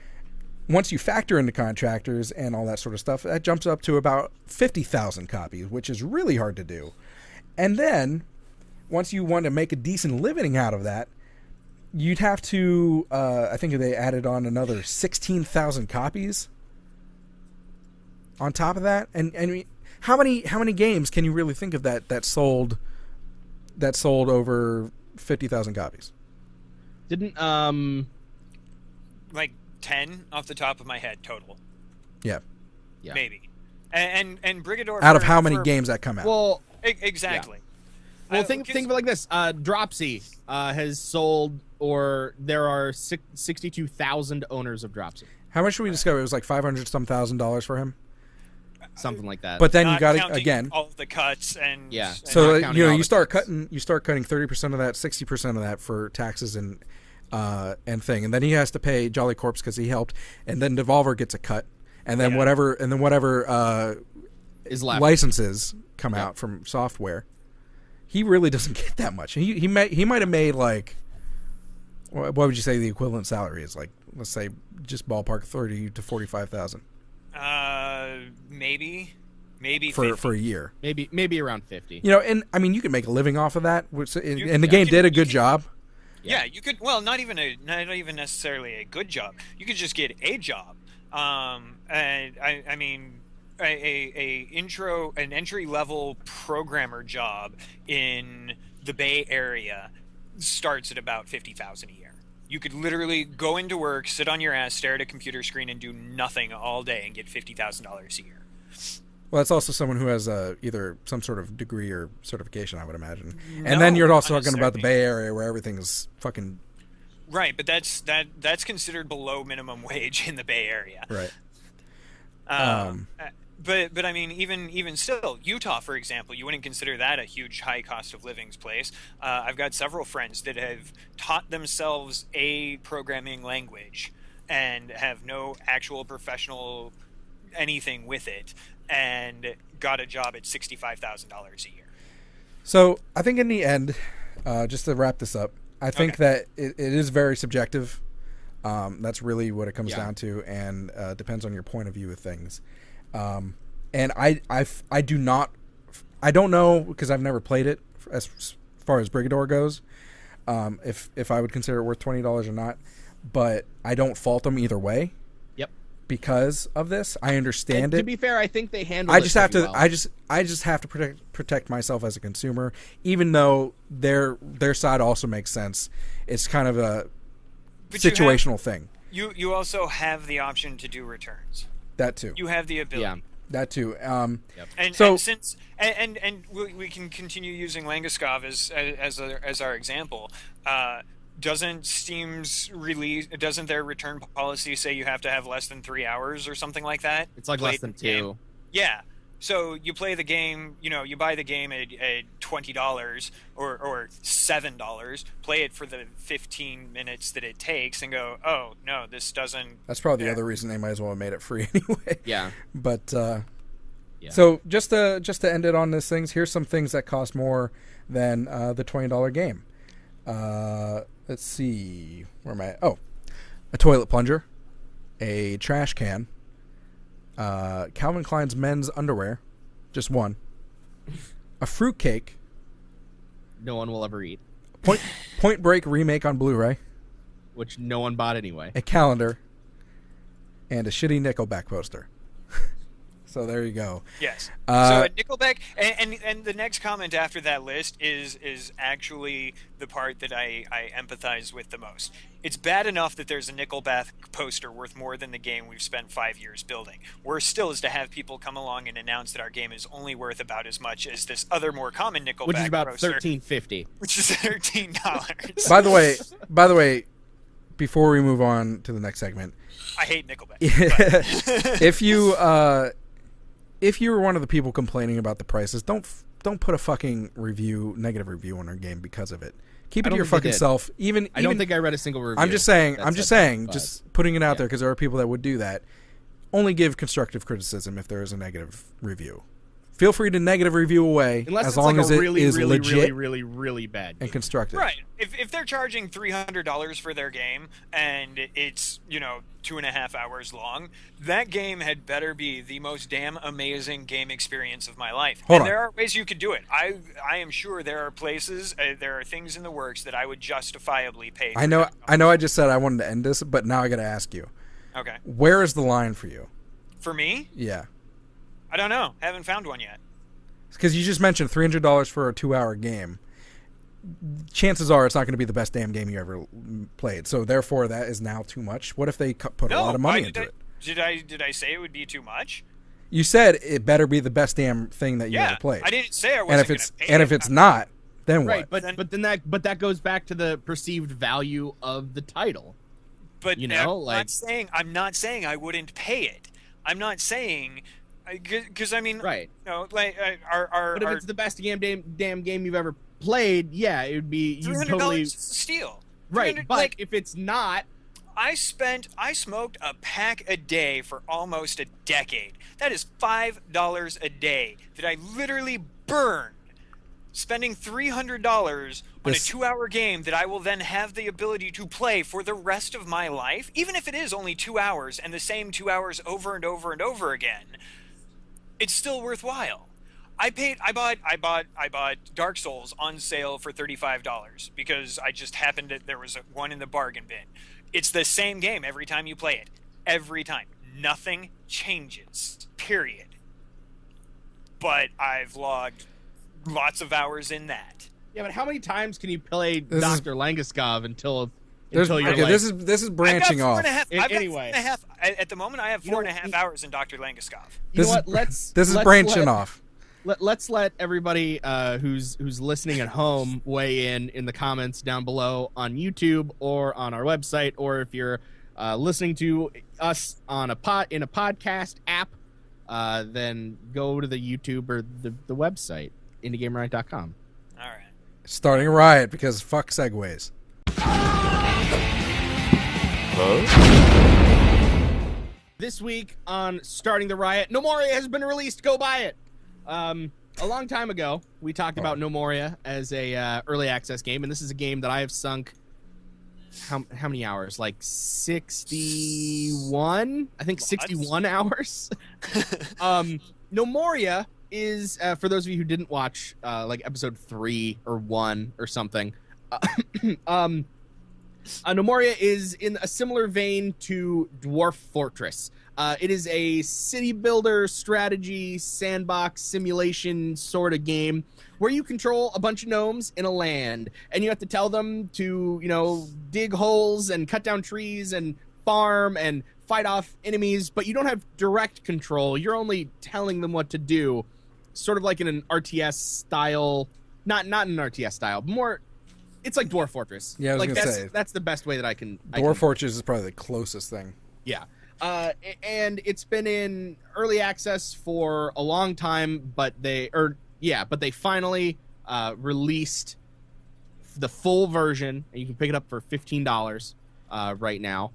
once you factor in the contractors and all that sort of stuff, that jumps up to about 50,000 copies, which is really hard to do. And then once you want to make a decent living out of that, you'd have to, I think they added on another 16,000 copies on top of that. And how many games can you really think of that sold over 50,000 copies? Didn't like 10 off the top of my head total. Yeah. Maybe. And Brigador out of how many games that come out? Well, exactly. Well, think of it like this. Dropsy has sold, or there are 62,000 owners of Dropsy. How much should we discover? It was like $500-some thousand for him. Something like that. But then you got it again. All the cuts and so you start cutting 30% of that, 60% of that for taxes and thing, and then he has to pay Jolly Corps because he helped, and then Devolver gets a cut, and then whatever is left. Licenses come out from software. He really doesn't get that much. He might have made like, what would you say the equivalent salary is? Like, let's say just ballpark 30 to 45,000. Maybe for a year. Maybe around 50. And I mean, you can make a living off of that. And the game did a good job. Yeah, you could. Well, not even necessarily a good job. You could just get a job. And I mean, an entry level programmer job in the Bay Area starts at about 50,000 a year. You could literally go into work, sit on your ass, stare at a computer screen, and do nothing all day and get $50,000 a year. Well, that's also someone who has either some sort of degree or certification, I would imagine. And then you're also talking about the Bay Area, where everything is fucking right. But that's considered below minimum wage in the Bay Area, right? But I mean, even still, Utah, for example, you wouldn't consider that a huge high cost of living place. I've got several friends that have taught themselves a programming language and have no actual professional anything with it, and got a job at $65,000 a year. So I think in the end, just to wrap this up, I think that it is very subjective. That's really what it comes down to, and depends on your point of view of things. And I don't know, because I've never played it as far as Brigador goes, if I would consider it worth $20 or not, but I don't fault them either way. Yep. Because of this, I understand and it. To be fair, I think they handle. I just have to. Well. I just have to protect myself as a consumer, even though their side also makes sense. It's kind of a situational thing. You also have the option to do returns. That too. You have the ability. Yeah. That too. And since we can continue using Langoskov as our example. Doesn't their return policy say you have to have less than 3 hours or something like that? It's like less than 2. Yeah. So you play the game, you buy the game at $20 or $7, play it for the 15 minutes that it takes, and go, oh no, this doesn't. That's probably the other reason they might as well have made it free anyway. Yeah. But so just to end it on these things, here's some things that cost more than the $20 game. Let's see, where am I? Oh, a toilet plunger, a trash can, Calvin Klein's men's underwear, just one, a fruitcake, no one will ever eat, Point Break remake on Blu-ray, which no one bought anyway, a calendar, and a shitty Nickelback poster. So there you go. Yes. So Nickelback, and the next comment after that list is actually the part that I empathize with the most. It's bad enough that there's a Nickelback poster worth more than the game we've spent 5 years building. Worse still is to have people come along and announce that our game is only worth about as much as this other more common Nickelback which is about poster, $13.50. which is $13. By the way, before we move on to the next segment, I hate Nickelback. If you were one of the people complaining about the prices, don't put a fucking negative review on our game because of it. Keep it to your fucking self. I don't think I read a single review. I'm just saying, just putting it out there because there are people that would do that. Only give constructive criticism if there is a negative review. Feel free to negative review away as long as it is legit, really bad game. and constructive. Right. If they're charging $300 for their game and it's 2.5 hours long, that game had better be the most damn amazing game experience of my life. There are ways you could do it. I am sure there are places, there are things in the works that I would justifiably pay. I know. I just said I wanted to end this, but now I got to ask you. Okay. Where is the line for you? For me? Yeah. I don't know. Haven't found one yet. Because you just mentioned $300 for a 2-hour game. Chances are it's not going to be the best damn game you ever played. So therefore, that is now too much. What if they put a lot of money into it? Did I say it would be too much? You said it better be the best damn thing that you ever played. I didn't say I wasn't going to pay. And if it's not, then right, what? But that goes back to the perceived value of the title. But I'm not saying I wouldn't pay it. I'm not saying. Because I mean, right? But if it's the best damn game you've ever played, yeah, it would be $300 steal. Right, but if it's not, I smoked a pack a day for almost a decade. That is $5 a day that I literally burned spending $300 on a 2-hour game that I will then have the ability to play for the rest of my life, even if it is only 2 hours and the same 2 hours over and over and over again. It's still worthwhile. I bought Dark Souls on sale for $35 because I just happened to, there was one in the bargain bin. It's the same game every time you play it. Every time. Nothing changes. Period. But I've logged lots of hours in that. Yeah, but how many times can you play Dr. Langoskov until you're this is branching off. Anyway, at the moment I have 4.5 hours in Dr. Langoskov. This is branching off. Let's let everybody who's listening at home weigh in the comments down below on YouTube or on our website, or if you're listening to us on in a podcast app, then go to the YouTube or the website, indiegameriot.com. All right. Starting a riot because fuck segues. This week on Starting the Riot, Gnomoria has been released. Go buy it. A long time ago, we talked about Gnomoria as a early access game, and this is a game that I have sunk how many hours? Like 61? I think 61 hours. Gnomoria is, for those of you who didn't watch, like episode 3 or 1 or something, Gnomoria is in a similar vein to Dwarf Fortress. It is a city builder strategy sandbox simulation sort of game where you control a bunch of gnomes in a land, and you have to tell them to, dig holes and cut down trees and farm and fight off enemies, but you don't have direct control. You're only telling them what to do, sort of like in an RTS style, not an RTS style, but more. It's like Dwarf Fortress. Yeah, I was gonna say that's the best way that I can. Dwarf Fortress is probably the closest thing. Yeah, and it's been in early access for a long time, but they finally released the full version, and you can pick it up for $15 right now.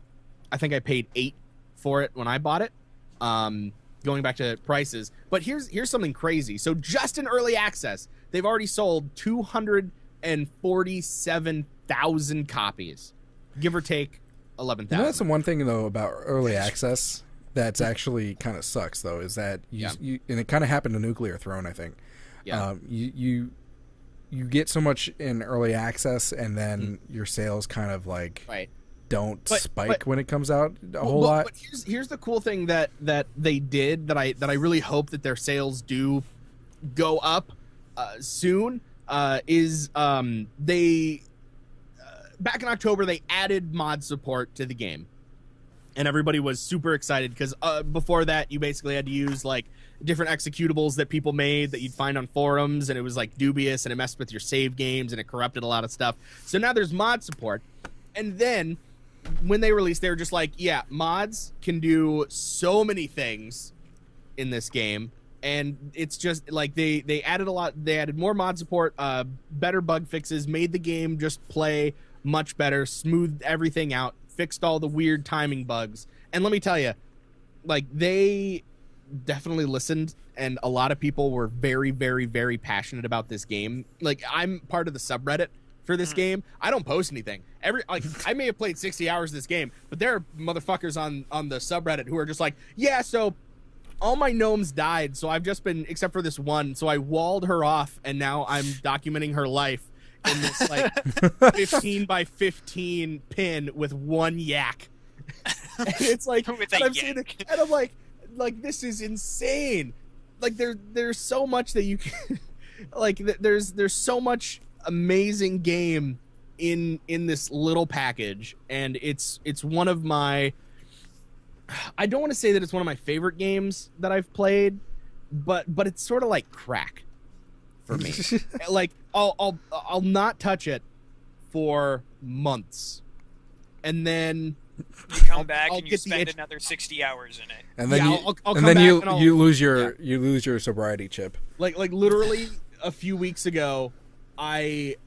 I think I paid $8 for it when I bought it. Going back to prices, but here's something crazy. So just in early access, they've already sold 247,000 copies, give or take 11,000. That's the one thing though about early access that's actually kind of sucks though, is that you and it kind of happened to Nuclear Throne, I think. Yeah. You get so much in early access, and then your sales kind of like don't spike when it comes out a whole lot. But here's the cool thing that they did that I really hope that their sales do go up soon. They back in October they added mod support to the game, and everybody was super excited because before that you basically had to use like different executables that people made that you'd find on forums, and it was like dubious, and it messed with your save games, and it corrupted a lot of stuff. So now there's mod support, and then when they released, they were just like, yeah, mods can do so many things in this game. And it's just like they added a lot. They added more mod support, better bug fixes, made the game just play much better, smoothed everything out, fixed all the weird timing bugs. And let me tell you, like, they definitely listened, and a lot of people were very, very, very passionate about this game. Like, I'm part of the subreddit for this game. I don't post anything. I may have played 60 hours of this game, but there are motherfuckers on the subreddit who are just like, yeah, so all my gnomes died, so I've just been, except for this one, so I walled her off, and now I'm documenting her life in this, like, 15 by 15 pin with one yak. And it's like, and I'm seeing it, and I'm like, this is insane. Like, there's so much that you can, like, there's so much amazing game in this little package, and it's one of my, I don't want to say that it's one of my favorite games that I've played, but it's sort of like crack for me. Like, I'll not touch it for months, and then you come back and you spend another 60 hours in it, and then you lose your sobriety chip. Like literally a few weeks ago, I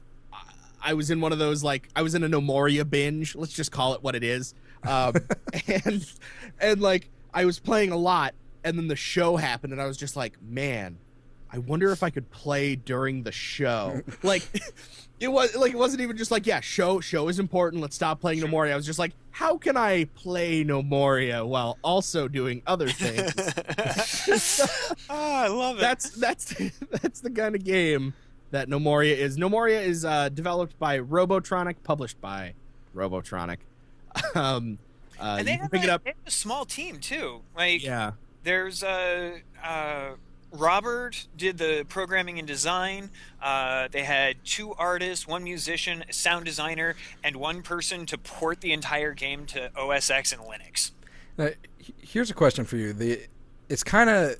was in one of those, like, I was in a Gnomoria binge. Let's just call it what it is. And like, I was playing a lot, and then the show happened, and I was just like, man, I wonder if I could play during the show. Like, it wasn't even just like, yeah, show is important, let's stop playing Gnomoria. I was just like, how can I play Gnomoria while also doing other things? I love it. That's the kind of game that Gnomoria is. Gnomoria is developed by Robotronic, published by Robotronic. And they have a small team too. Like, yeah, there's Robert did the programming and design. They had 2 artists, 1 musician, a sound designer, and 1 person to port the entire game to OS X and Linux. Here's a question for you. It's kind of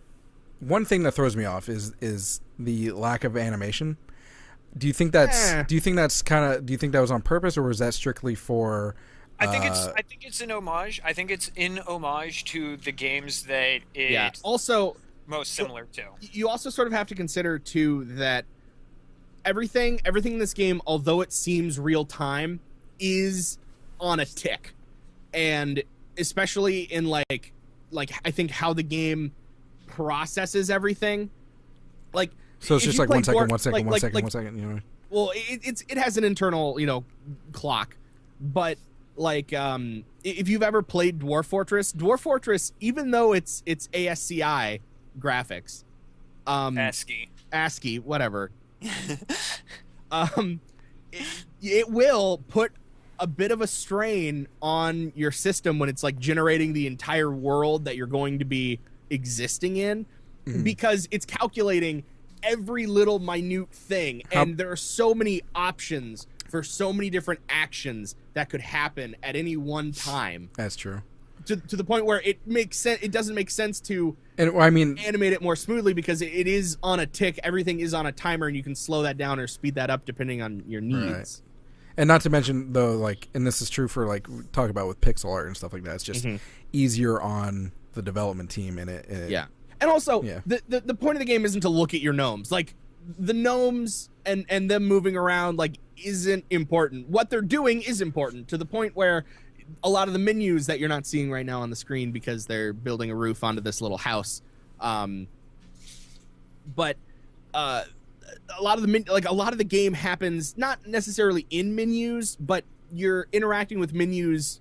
one thing that throws me off is the lack of animation. Do you think that was on purpose, or was that strictly for I think it's an homage. I think it's in homage to the games that it's Also, most similar to. you also sort of have to consider too that everything in this game, although it seems real time, is on a tick, and especially in like I think how the game processes everything. Like, So it's if just you like play 1 second, Dwarf- 1 second, like- 1 like- second, like- 1 second. You know. Well, it has an internal, clock. But like, if you've ever played Dwarf Fortress, even though it's ASCII graphics, ASCII, whatever, it will put a bit of a strain on your system when it's like generating the entire world that you're going to be existing in, because it's calculating every little minute thing, and there are so many options for so many different actions that could happen at any one time. That's true. To the point where it makes sense. It doesn't make sense to animate it more smoothly, because it is on a tick. Everything is on a timer, and you can slow that down or speed that up depending on your needs. Right. And not to mention, though, like, and this is true for, like, talk about with pixel art and stuff like that. It's just easier on the development team in it. Yeah. And also, the point of the game isn't to look at your gnomes. Like, the gnomes and them moving around, like, isn't important. What they're doing is important, to the point where a lot of the menus that you're not seeing right now on the screen because they're building a roof onto this little house. But a lot of the game happens not necessarily in menus, but you're interacting with menus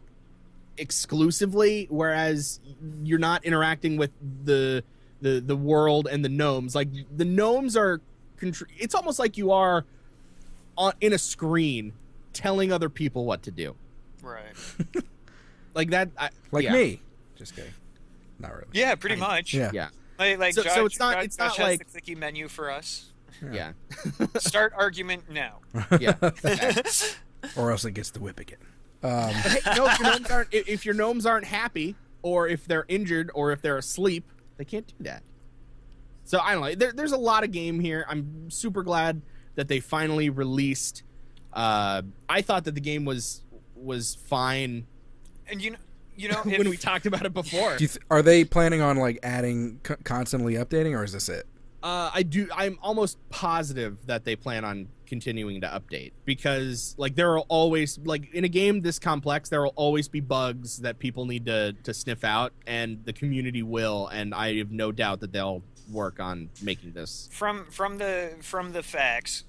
exclusively, whereas you're not interacting with the world and the gnomes. Like, the gnomes are it's almost like you are in a screen telling other people what to do. Right. Like that. Me. Just kidding. Not really. Yeah, pretty much. Yeah. Like So Josh, it's not Josh has like the clicky menu for us. Yeah. Start argument now. Yeah. Or else it gets the whip again. Hey, no, if your gnomes aren't happy, or if they're injured, or if they're asleep, they can't do that. So I don't know. There's a lot of game here. I'm super glad that they finally released. I thought that the game was fine. And you know when we talked about it before. Are they planning on, like, adding constantly updating, or is this it? I'm almost positive that they plan on continuing to update, because, like, there will always, like, in a game this complex, there will always be bugs that people need to sniff out, and the community will, and I have no doubt that they'll work on making this. From the facts.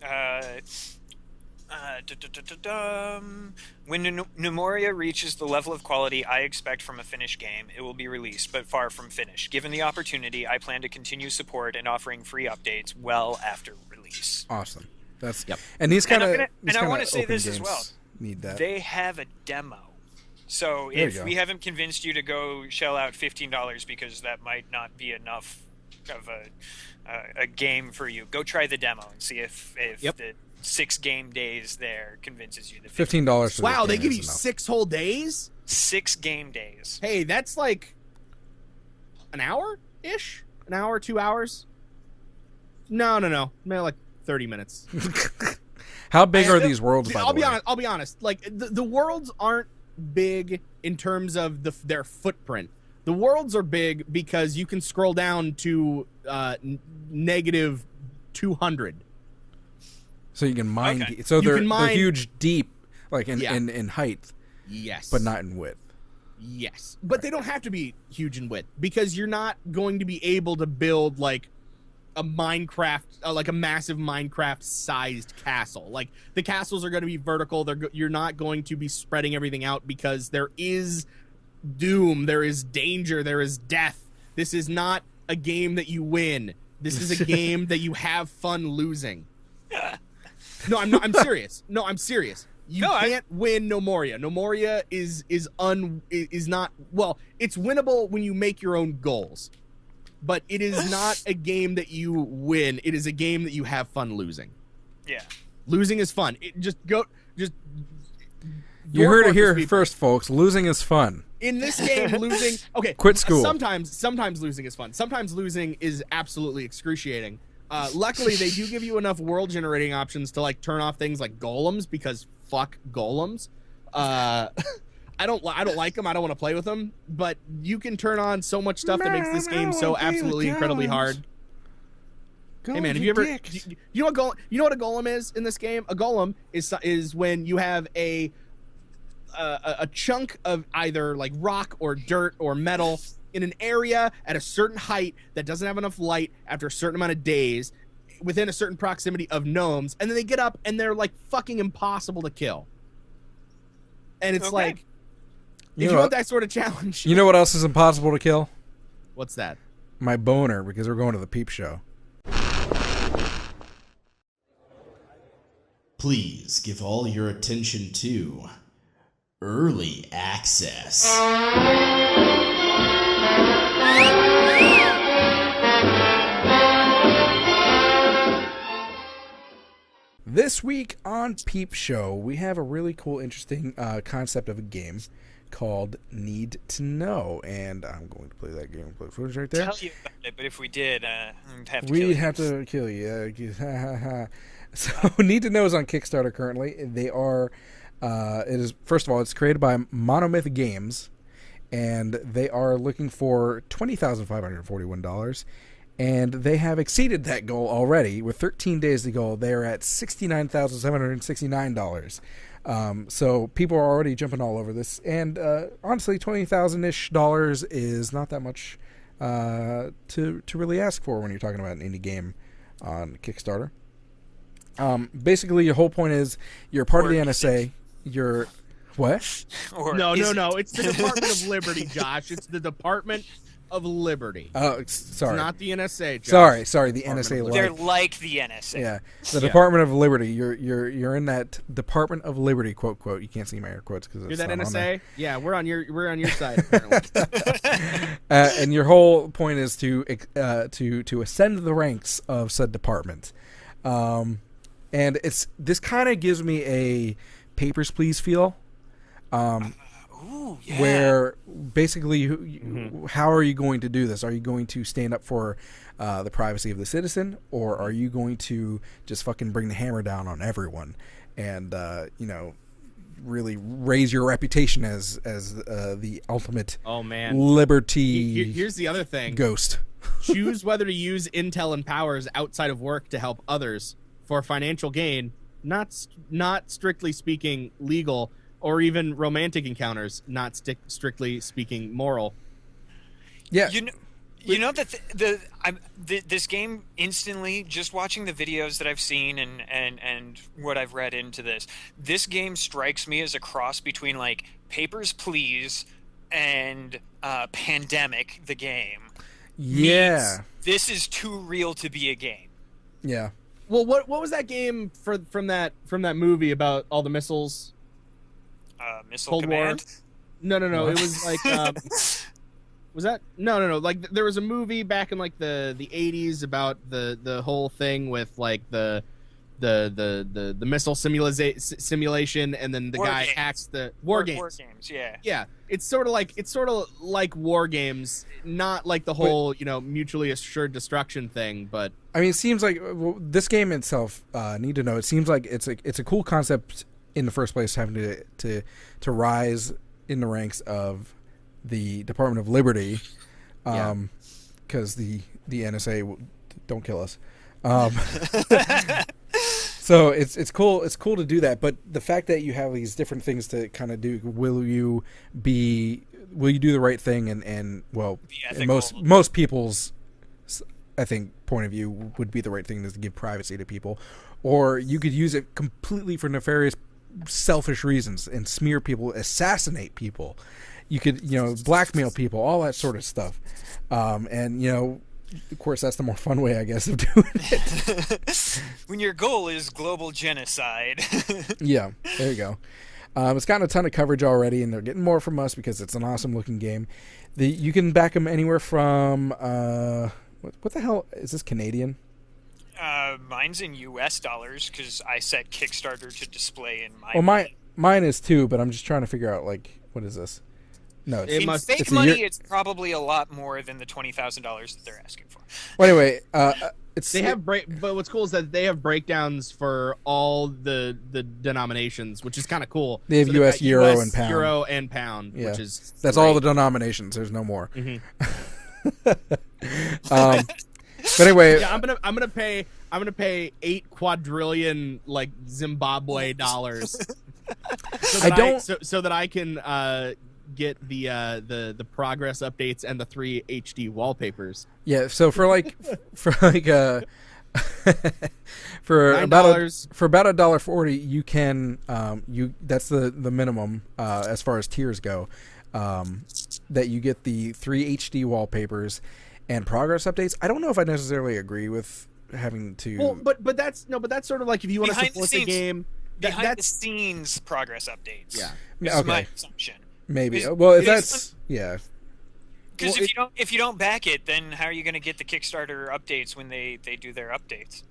When Gnomoria reaches the level of quality I expect from a finished game, it will be released, but far from finished. Given the opportunity, I plan to continue support and offering free updates well after release. Awesome. That's Yep. And these kind of and I want to say this as games well. Need that. They have a demo. So There if you go. we haven't convinced you to go shell out $15 because that might not be enough of a game for you, go try the demo and see if the 6 game days there convinces you that $15. Wow, they give you enough. 6 whole days? 6 game days. Hey, that's like an hour-ish? An hour, 2 hours? No. Maybe like 30 minutes. How big are these worlds, by the way? I'll be honest. Like, the worlds aren't big in terms of their footprint. The worlds are big because you can scroll down to negative 200. So you can mine. Okay. So they're mine- huge, deep, like in height, Yes. but not in width. Yes. But they don't have to be huge in width, because you're not going to be able to build like a Minecraft, like a massive Minecraft-sized castle. Like, the castles are going to be vertical. You're not going to be spreading everything out, because there is doom, there is danger, there is death. This is not a game that you win. This is a game that you have fun losing. No, I'm not. I'm serious. No, I'm serious. You can't win Gnomoria. Gnomoria is not, well, it's winnable when you make your own goals. But it is not a game that you win. It is a game that you have fun losing. Yeah. Losing is fun. You heard it here first, folks. Losing is fun. In this game, losing... Okay. Quit school. Sometimes losing is fun. Sometimes losing is absolutely excruciating. Luckily, they do give you enough world-generating options to, like, turn off things like golems, because fuck golems. I don't like them. I don't want to play with them. But you can turn on so much stuff that makes this game so absolutely incredibly hard. Hey man, have you ever? You know what a golem is in this game? A golem is when you have a chunk of either like rock or dirt or metal in an area at a certain height that doesn't have enough light after a certain amount of days, within a certain proximity of gnomes, and then they get up and they're like fucking impossible to kill. And it's like, if you want that sort of challenge, you know what else is impossible to kill? What's that? My boner, because we're going to the peep show. Please give all your attention to Early Access. This week on Peep Show, we have a really cool, interesting concept of a game called Need to Know, and I'm going to play that game. Play footage right there. Tell you about it, but if we did, we'd have to kill you. So, Need to Know is on Kickstarter currently. They are, it is, first of all, it's created by Monomyth Games, and they are looking for $20,541. And they have exceeded that goal already. With 13 days to go, they are at $69,769. So people are already jumping all over this. And honestly, $20,000-ish is not that much to really ask for when you're talking about an indie game on Kickstarter. Basically, your whole point is you're part of the NSA. You're... What? No. It's the Department of Liberty, Josh. It's the Department of Liberty. Oh, sorry. It's not the NSA. Josh. Sorry, the NSA. They're like the NSA. Yeah, the Department of Liberty. You're in that Department of Liberty, quote. You can't see my air quotes because you're that NSA. Yeah, we're on your side apparently. And your whole point is to ascend the ranks of said department. And this kind of gives me a Papers, Please feel. Ooh, yeah. Where basically, how are you going to do this? Are you going to stand up for the privacy of the citizen, or are you going to just fucking bring the hammer down on everyone and really raise your reputation as the ultimate liberty? Here's the other thing: ghost. Choose whether to use intel and powers outside of work to help others for financial gain, not strictly speaking legal. Or even romantic encounters, not strictly speaking moral. Yeah, you know that this game instantly, just watching the videos that I've seen and what I've read into this game strikes me as a cross between like Papers, Please and Pandemic, the game. Yeah, this is too real to be a game. Yeah. Well, what was that game from that movie about all the missiles? Missile Cold Command? War? No. It was like, was that? No. Like there was a movie back in like the 80s about the whole thing with like the missile simulation, and then the guy hacks the War Games. War Games, yeah. Yeah, it's sort of like War Games, not like the whole mutually assured destruction thing, but I mean, it seems like this game itself. Need to Know. It seems like it's a cool concept. In the first place, having to rise in the ranks of the Department of Liberty, because the NSA don't kill us. So it's cool. It's cool to do that. But the fact that you have these different things to kind of do, will you do the right thing? And in most people's, I think, point of view would be the right thing is to give privacy to people, or you could use it completely for nefarious, selfish reasons and smear people, assassinate people. You could, blackmail people, all that sort of stuff. And of course, that's the more fun way, I guess, of doing it. When your goal is global genocide. Yeah, there you go. It's gotten a ton of coverage already, and they're getting more from us because it's an awesome looking game. You can back them anywhere from what the hell is this, Canadian? Mine's in U.S. dollars because I set Kickstarter to display in my. Well, mine is too, but I'm just trying to figure out what is this? No, it's fake money. It's probably a lot more than the $20,000 that they're asking for. Well, anyway, but what's cool is that they have breakdowns for all the denominations, which is kind of cool. They have US, Euro, and Pound. Euro and Pound, which is that's great. all the denominations. There's no more. Mm-hmm. But anyway, yeah, I'm gonna pay 8 quadrillion like Zimbabwe dollars so that I can get the progress updates and the 3 HD wallpapers. Yeah, so for about $1.40 you can that's the minimum as far as tiers go, that you get the 3 HD wallpapers and progress updates. I don't know if I necessarily agree with having to. Well, but that's sort of like if you want to support the game. Behind the scenes progress updates. Yeah. Is my assumption. Maybe. Well, if that's yeah. Because if you don't back it, then how are you going to get the Kickstarter updates when they do their updates?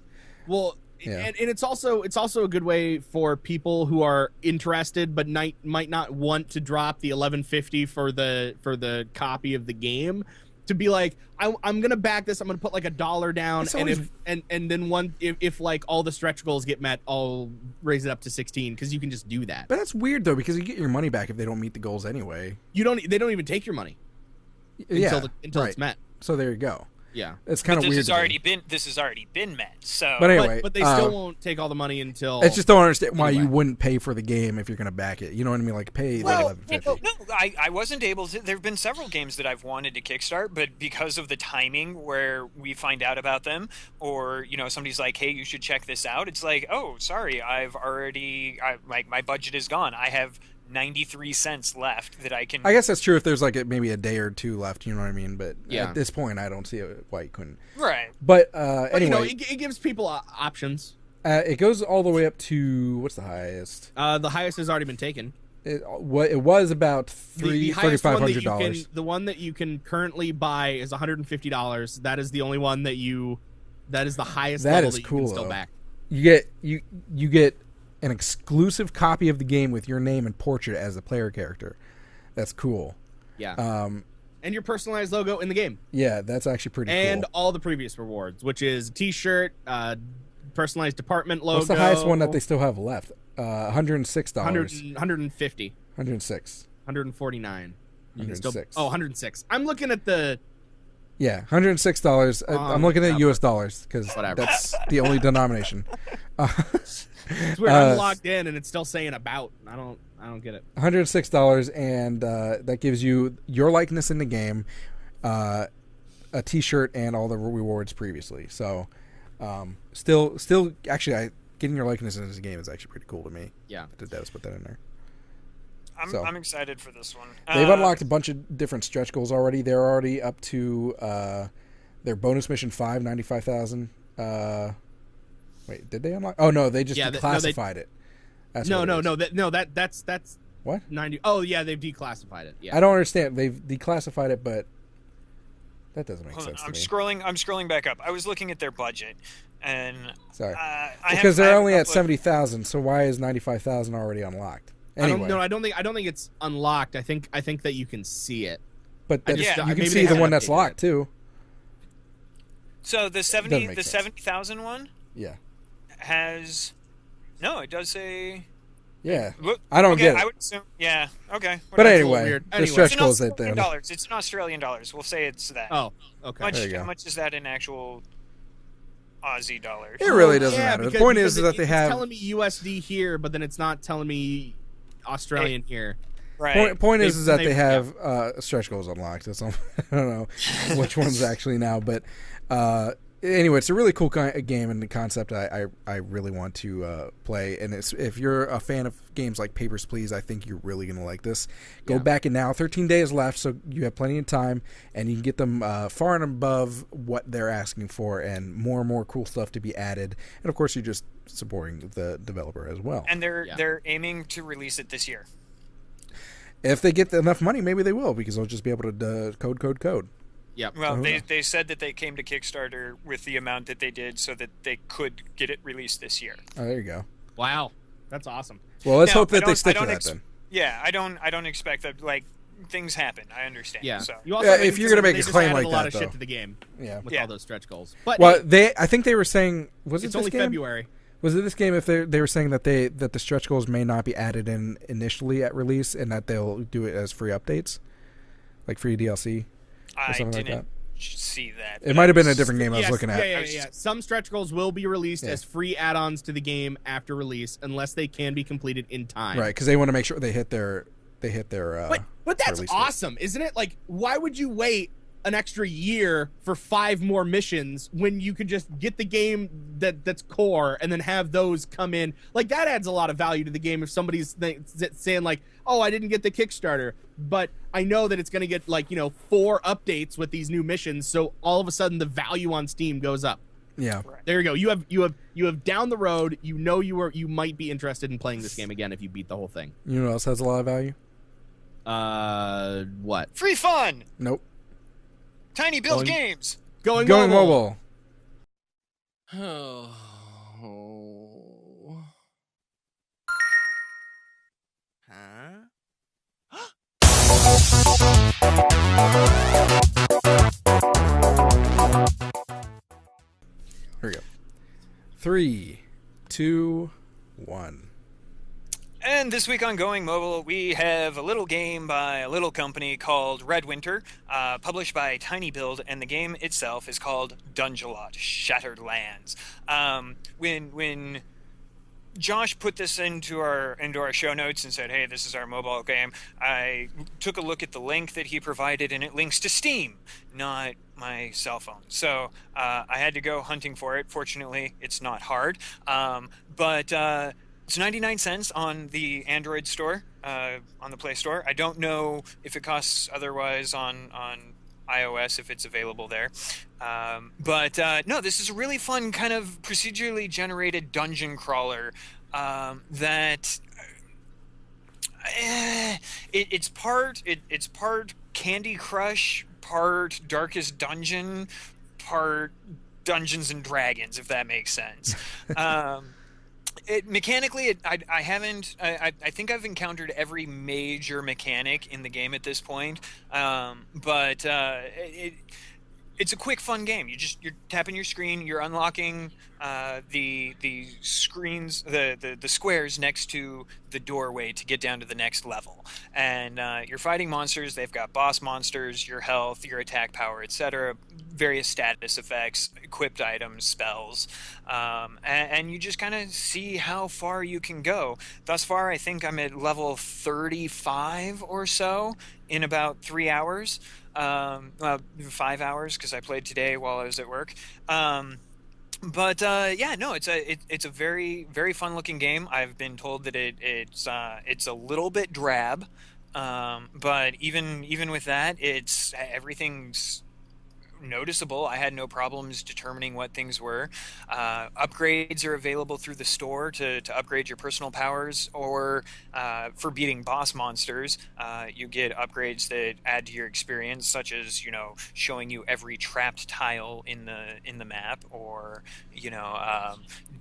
Well, yeah. and it's also a good way for people who are interested but might not want to drop the $11.50 for the copy of the game, to be like, I'm gonna back this. I'm gonna put like $1 down, and then if like all the stretch goals get met, I'll raise it up to 16 because you can just do that. But that's weird though, because you get your money back if they don't meet the goals anyway. They don't even take your money until it's met. So there you go. Yeah, it's kind of weird. This has already been met. So, but anyway, but they still won't take all the money until. I just don't understand why you wouldn't pay for the game if you're going to back it. You know what I mean? Like pay $11.50. No, I wasn't able to. There have been several games that I've wanted to kickstart, but because of the timing where we find out about them, or somebody's like, "Hey, you should check this out." It's like, "Oh, sorry, my budget is gone. I have 93 cents left that I can." I guess that's true if there's like maybe a day or two left, you know what I mean? But yeah. At this point, I don't see why you couldn't. Right. But anyway, it gives people options. It goes all the way up to what's the highest? The highest has already been taken. It was about $3,500. The one that you can currently buy is $150. That is the only one that is the highest level that you can still back. You get an exclusive copy of the game with your name and portrait as the player character. That's cool. Yeah. And your personalized logo in the game. Yeah, that's actually pretty cool. And all the previous rewards, which is T-shirt, personalized department logo. What's the highest one that they still have left? $106. 150. 106. 149. 106. 106. I'm looking at the... Yeah, $106. I'm looking at US dollars because that's the only denomination. It's weird. I'm logged in and it's still saying about. I don't get it. $106, and that gives you your likeness in the game, a T-shirt, and all the rewards previously. So, still, actually, getting your likeness in this game is actually pretty cool to me. Yeah, the devs put that in there. I'm excited for this one. They've unlocked a bunch of different stretch goals already. They're already up to their bonus mission 5, 95,000. Wait, did they unlock? Oh no, they just declassified it. That's that's what 90. Oh yeah, they've declassified it. Yeah, I don't understand. They've declassified it, but that doesn't make sense. I'm scrolling back up. I was looking at their budget, and sorry, because they're only at 70,000. So why is 95,000 already unlocked? Anyway. I don't think it's unlocked. I think that you can see it, but you can see the one that's locked too. So the 70,000 one, yeah, has it does say. Yeah, I don't get it. I would assume, yeah, okay. But anyway, the stretch goals that they It's in Australian dollars. We'll say it's that. Oh, okay. How much is that in actual Aussie dollars? It really doesn't matter. The point is that they have... It's telling me USD here, but then it's not telling me Australian here. Right. Point is that they have stretch goals unlocked. That's all. I don't know which one's actually now, but... Anyway, it's a really cool game and the concept I really want to play. And if you're a fan of games like Papers, Please, I think you're really going to like this. Go back in now. 13 days left, so you have plenty of time, and you can get them far and above what they're asking for, and more cool stuff to be added. And, of course, you're just supporting the developer as well. And they're aiming to release it this year. If they get enough money, maybe they will, because they'll just be able to code. Yep. Well, they said that they came to Kickstarter with the amount that they did so that they could get it released this year. Oh, there you go. Wow, that's awesome. Well, let's hope that they stick to that then. Yeah, I don't expect that. Like things happen. I understand. Yeah. So. You also if you're gonna make they a just claim added like a lot that, of though. shit to the game. Yeah. With Yeah. all those stretch goals. But Well, hey, I think they were saying, was it it's this only game? February. Was it this game? If they were saying that the stretch goals may not be added in initially at release, and that they'll do it as free updates, like free DLC or I something didn't like that. see that. It might have been a different game I was Yes, looking at. Yeah. Some stretch goals will be released Yeah. as free add-ons to the game after release, unless they can be completed in time. Right, because they want to make sure they hit their. But that's release date. awesome, isn't it? Like, why would you wait an extra year for 5 more missions when you could just get the game that's core and then have those come in? Like, that adds a lot of value to the game if somebody's saying like, oh, I didn't get the Kickstarter, but I know that it's going to get 4 updates with these new missions, so all of a sudden the value on Steam goes up. Yeah. There you go. You have down the road, you might be interested in playing this game again if you beat the whole thing. You know what else has a lot of value? What? Free fun. Nope. Tiny Build Games. Going mobile. Oh. Huh? Here we go. 3, 2, 1. And this week on Going Mobile, we have a little game by a little company called Red Winter, published by Tiny Build, and the game itself is called Dungelot: Shattered Lands. When Josh put this into our show notes and said, "Hey, this is our mobile game," I took a look at the link that he provided, and it links to Steam, not my cell phone. So I had to go hunting for it. Fortunately, it's not hard, but it's 99 cents on the Android store, on the Play Store. I don't know if it costs otherwise on iOS, if it's available there. But no, this is a really fun kind of procedurally generated dungeon crawler that it's part Candy Crush, part Darkest Dungeon, part Dungeons and Dragons, if that makes sense. Mechanically, I think I've encountered every major mechanic in the game at this point, but it's a quick, fun game. You're tapping your screen, you're unlocking the screens, the squares next to the doorway to get down to the next level, and you're fighting monsters. They've got boss monsters, your health, your attack power, etc., various status effects, equipped items, spells, and you just kind of see how far you can go. Thus far, I think I'm at level 35 or so in about 3 hours. Well, 5 hours because I played today while I was at work. But yeah, no, it's a very, very fun looking game. I've been told that it's a little bit drab, but even with that, everything's noticeable. I had no problems determining what things were. Upgrades are available through the store to upgrade your personal powers, or for beating boss monsters, you get upgrades that add to your experience, such as showing you every trapped tile in the map, or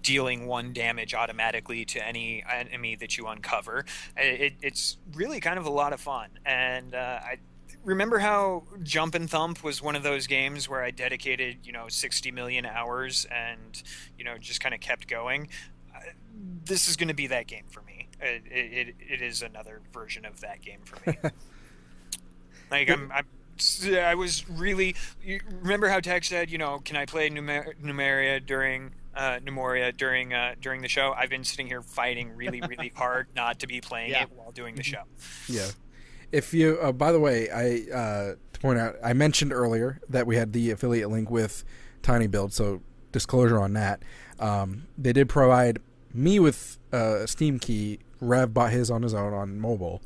dealing 1 damage automatically to any enemy that you uncover. It's really kind of a lot of fun, and I remember how Jump and Thump was one of those games where I dedicated 60 million hours and just kind of kept going. This is going to be that game for me. It is another version of that game for me. Like I was really. You remember how Tech said, can I play Gnomoria during the show? I've been sitting here fighting really, really hard not to be playing it while doing the show. Yeah. If you, by the way, to point out, I mentioned earlier that we had the affiliate link with Tiny Build, so disclosure on that. They did provide me with a Steam key. Rev bought his on his own on mobile.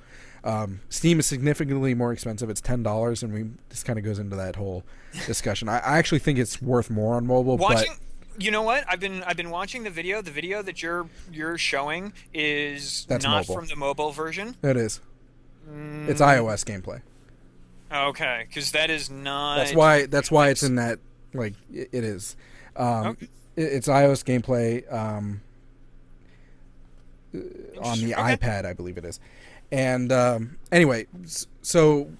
Steam is significantly more expensive. It's $10, and this kind of goes into that whole discussion. I actually think it's worth more on mobile. You know what? I've been watching the video. The video that you're showing is not mobile. From the mobile version. It is. It's iOS gameplay. Okay, because that is not. That's why it's in that. Like it is. Okay. It's iOS gameplay on the iPad, I believe it is. And anyway,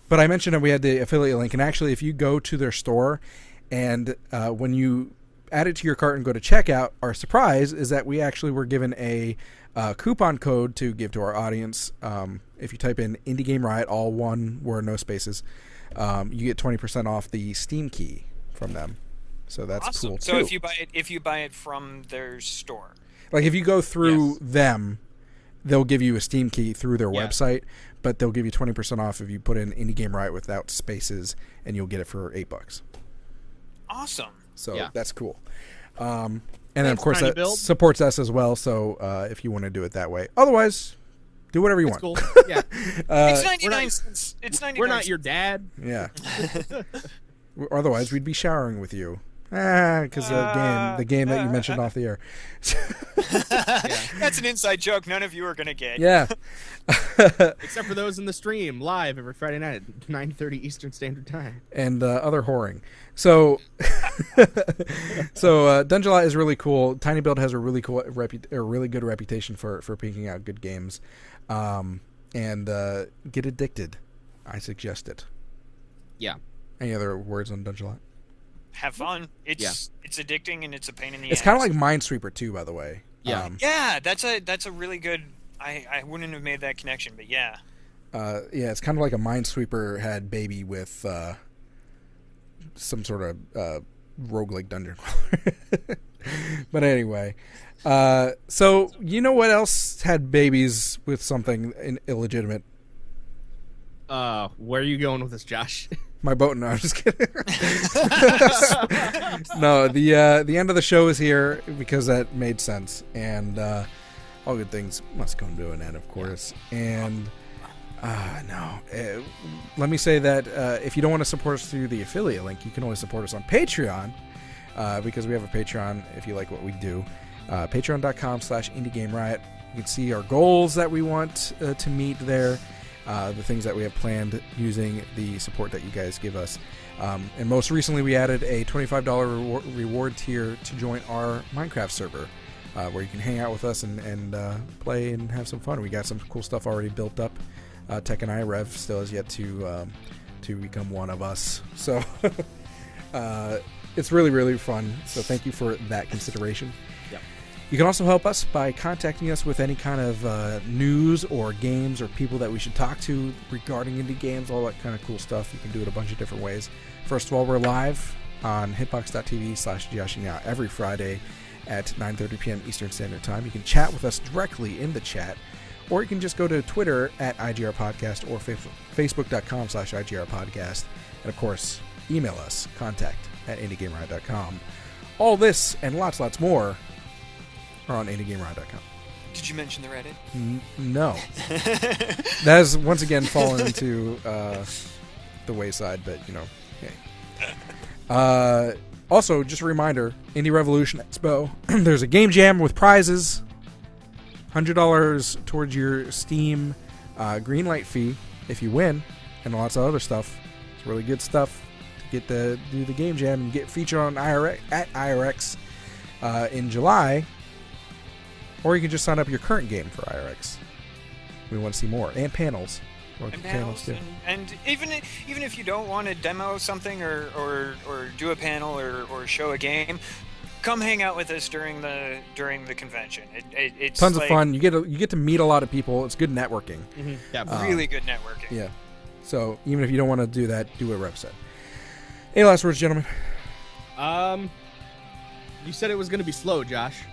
but I mentioned that we had the affiliate link, and actually, if you go to their store, and when you add it to your cart and go to checkout, our surprise is that we actually were given a coupon code to give to our audience. If you type in Indie Game Riot, all one word, no spaces, you get 20% off the Steam key from them. So that's awesome. cool too. So if you buy it from their store, like if you go through them, they'll give you a Steam key through their website, but they'll give you 20% off if you put in Indie Game Riot without spaces, and you'll get it for $8. Awesome. So that's cool. And then of course Tiny that supports us as well. So if you want to do it that way, otherwise, do whatever you want. Cool. Yeah. It's 99 cents. It's 99 We're not your dad. Yeah. Otherwise, we'd be showering with you. Because the game that you mentioned off the air. That's an inside joke none of you are going to get. Yeah. Except for those in the stream, live every Friday night at 9:30 Eastern Standard Time. And other whoring. So, Dungelot is really cool. Tiny Build has a really cool, really good reputation for picking out good games. And get addicted. I suggest it. Yeah. Any other words on Dungelot? Have fun. It's addicting and it's a pain in the ass. It's kind of like Minesweeper too, by the way. Yeah. Yeah, that's a really good. I wouldn't have made that connection, but yeah. It's kind of like a Minesweeper had baby with some sort of roguelike dungeon crawler. But anyway, so you know what else had babies with something illegitimate? Where are you going with this, Josh? My boat. No, I'm just kidding. No, the end of the show is here because that made sense, and all good things must come to an end, of course. And let me say that if you don't want to support us through the affiliate link, you can always support us on Patreon, because we have a Patreon if you like what we do. Patreon.com/Indie Game Riot. You can see our goals that we want to meet there. The things that we have planned using the support that you guys give us. And most recently we added a $25 reward tier to join our Minecraft server, where you can hang out with us and play and have some fun. We got some cool stuff already built up. Tech and I, Rev, still has yet to become one of us. So it's really, really fun. So thank you for that consideration. You can also help us by contacting us with any kind of news or games or people that we should talk to regarding indie games, all that kind of cool stuff. You can do it a bunch of different ways. First of all, we're live on hitbox.tv/jahsinya every Friday at 9:30 p.m. Eastern Standard Time. You can chat with us directly in the chat, or you can just go to Twitter at IGR Podcast or Facebook.com/IGR Podcast. And of course, email us, contact@indiegameriot.com. All this and lots more are on IndieGameRiot.com. Did you mention the Reddit? No. That has once again fallen into the wayside, but hey. Also, just a reminder, Indie Revolution Expo. There's a game jam with prizes, $100 towards your Steam greenlight fee if you win, and lots of other stuff. It's really good stuff to get to do the game jam and get featured on IRX in July. Or you can just sign up your current game for IRX. We want to see more. And panels. Too. And even if you don't want to demo something or do a panel or show a game, come hang out with us during the convention. It's tons of fun. You get to meet a lot of people. It's good networking. Mm-hmm. Yeah, really good networking. Yeah. So even if you don't want to do that, do what Rev said. Any last words, gentlemen? You said it was going to be slow, Josh.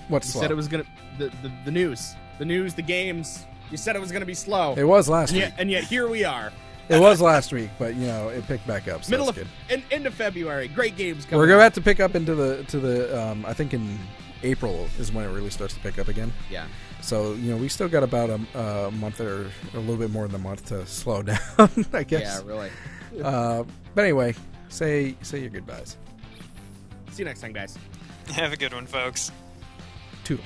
What's slow? You slow? said it was going to the news, the games. You said it was going to be slow. It was last week. And yet here we are. It was last week, but it picked back up. So Middle of good. End of February, great games coming. We're about to pick up into the I think in April is when it really starts to pick up again. Yeah. So we still got about a month or a little bit more than a month to slow down, I guess. Yeah, really. But anyway, say your goodbyes. See you next time, guys. Have a good one, folks. Toodle.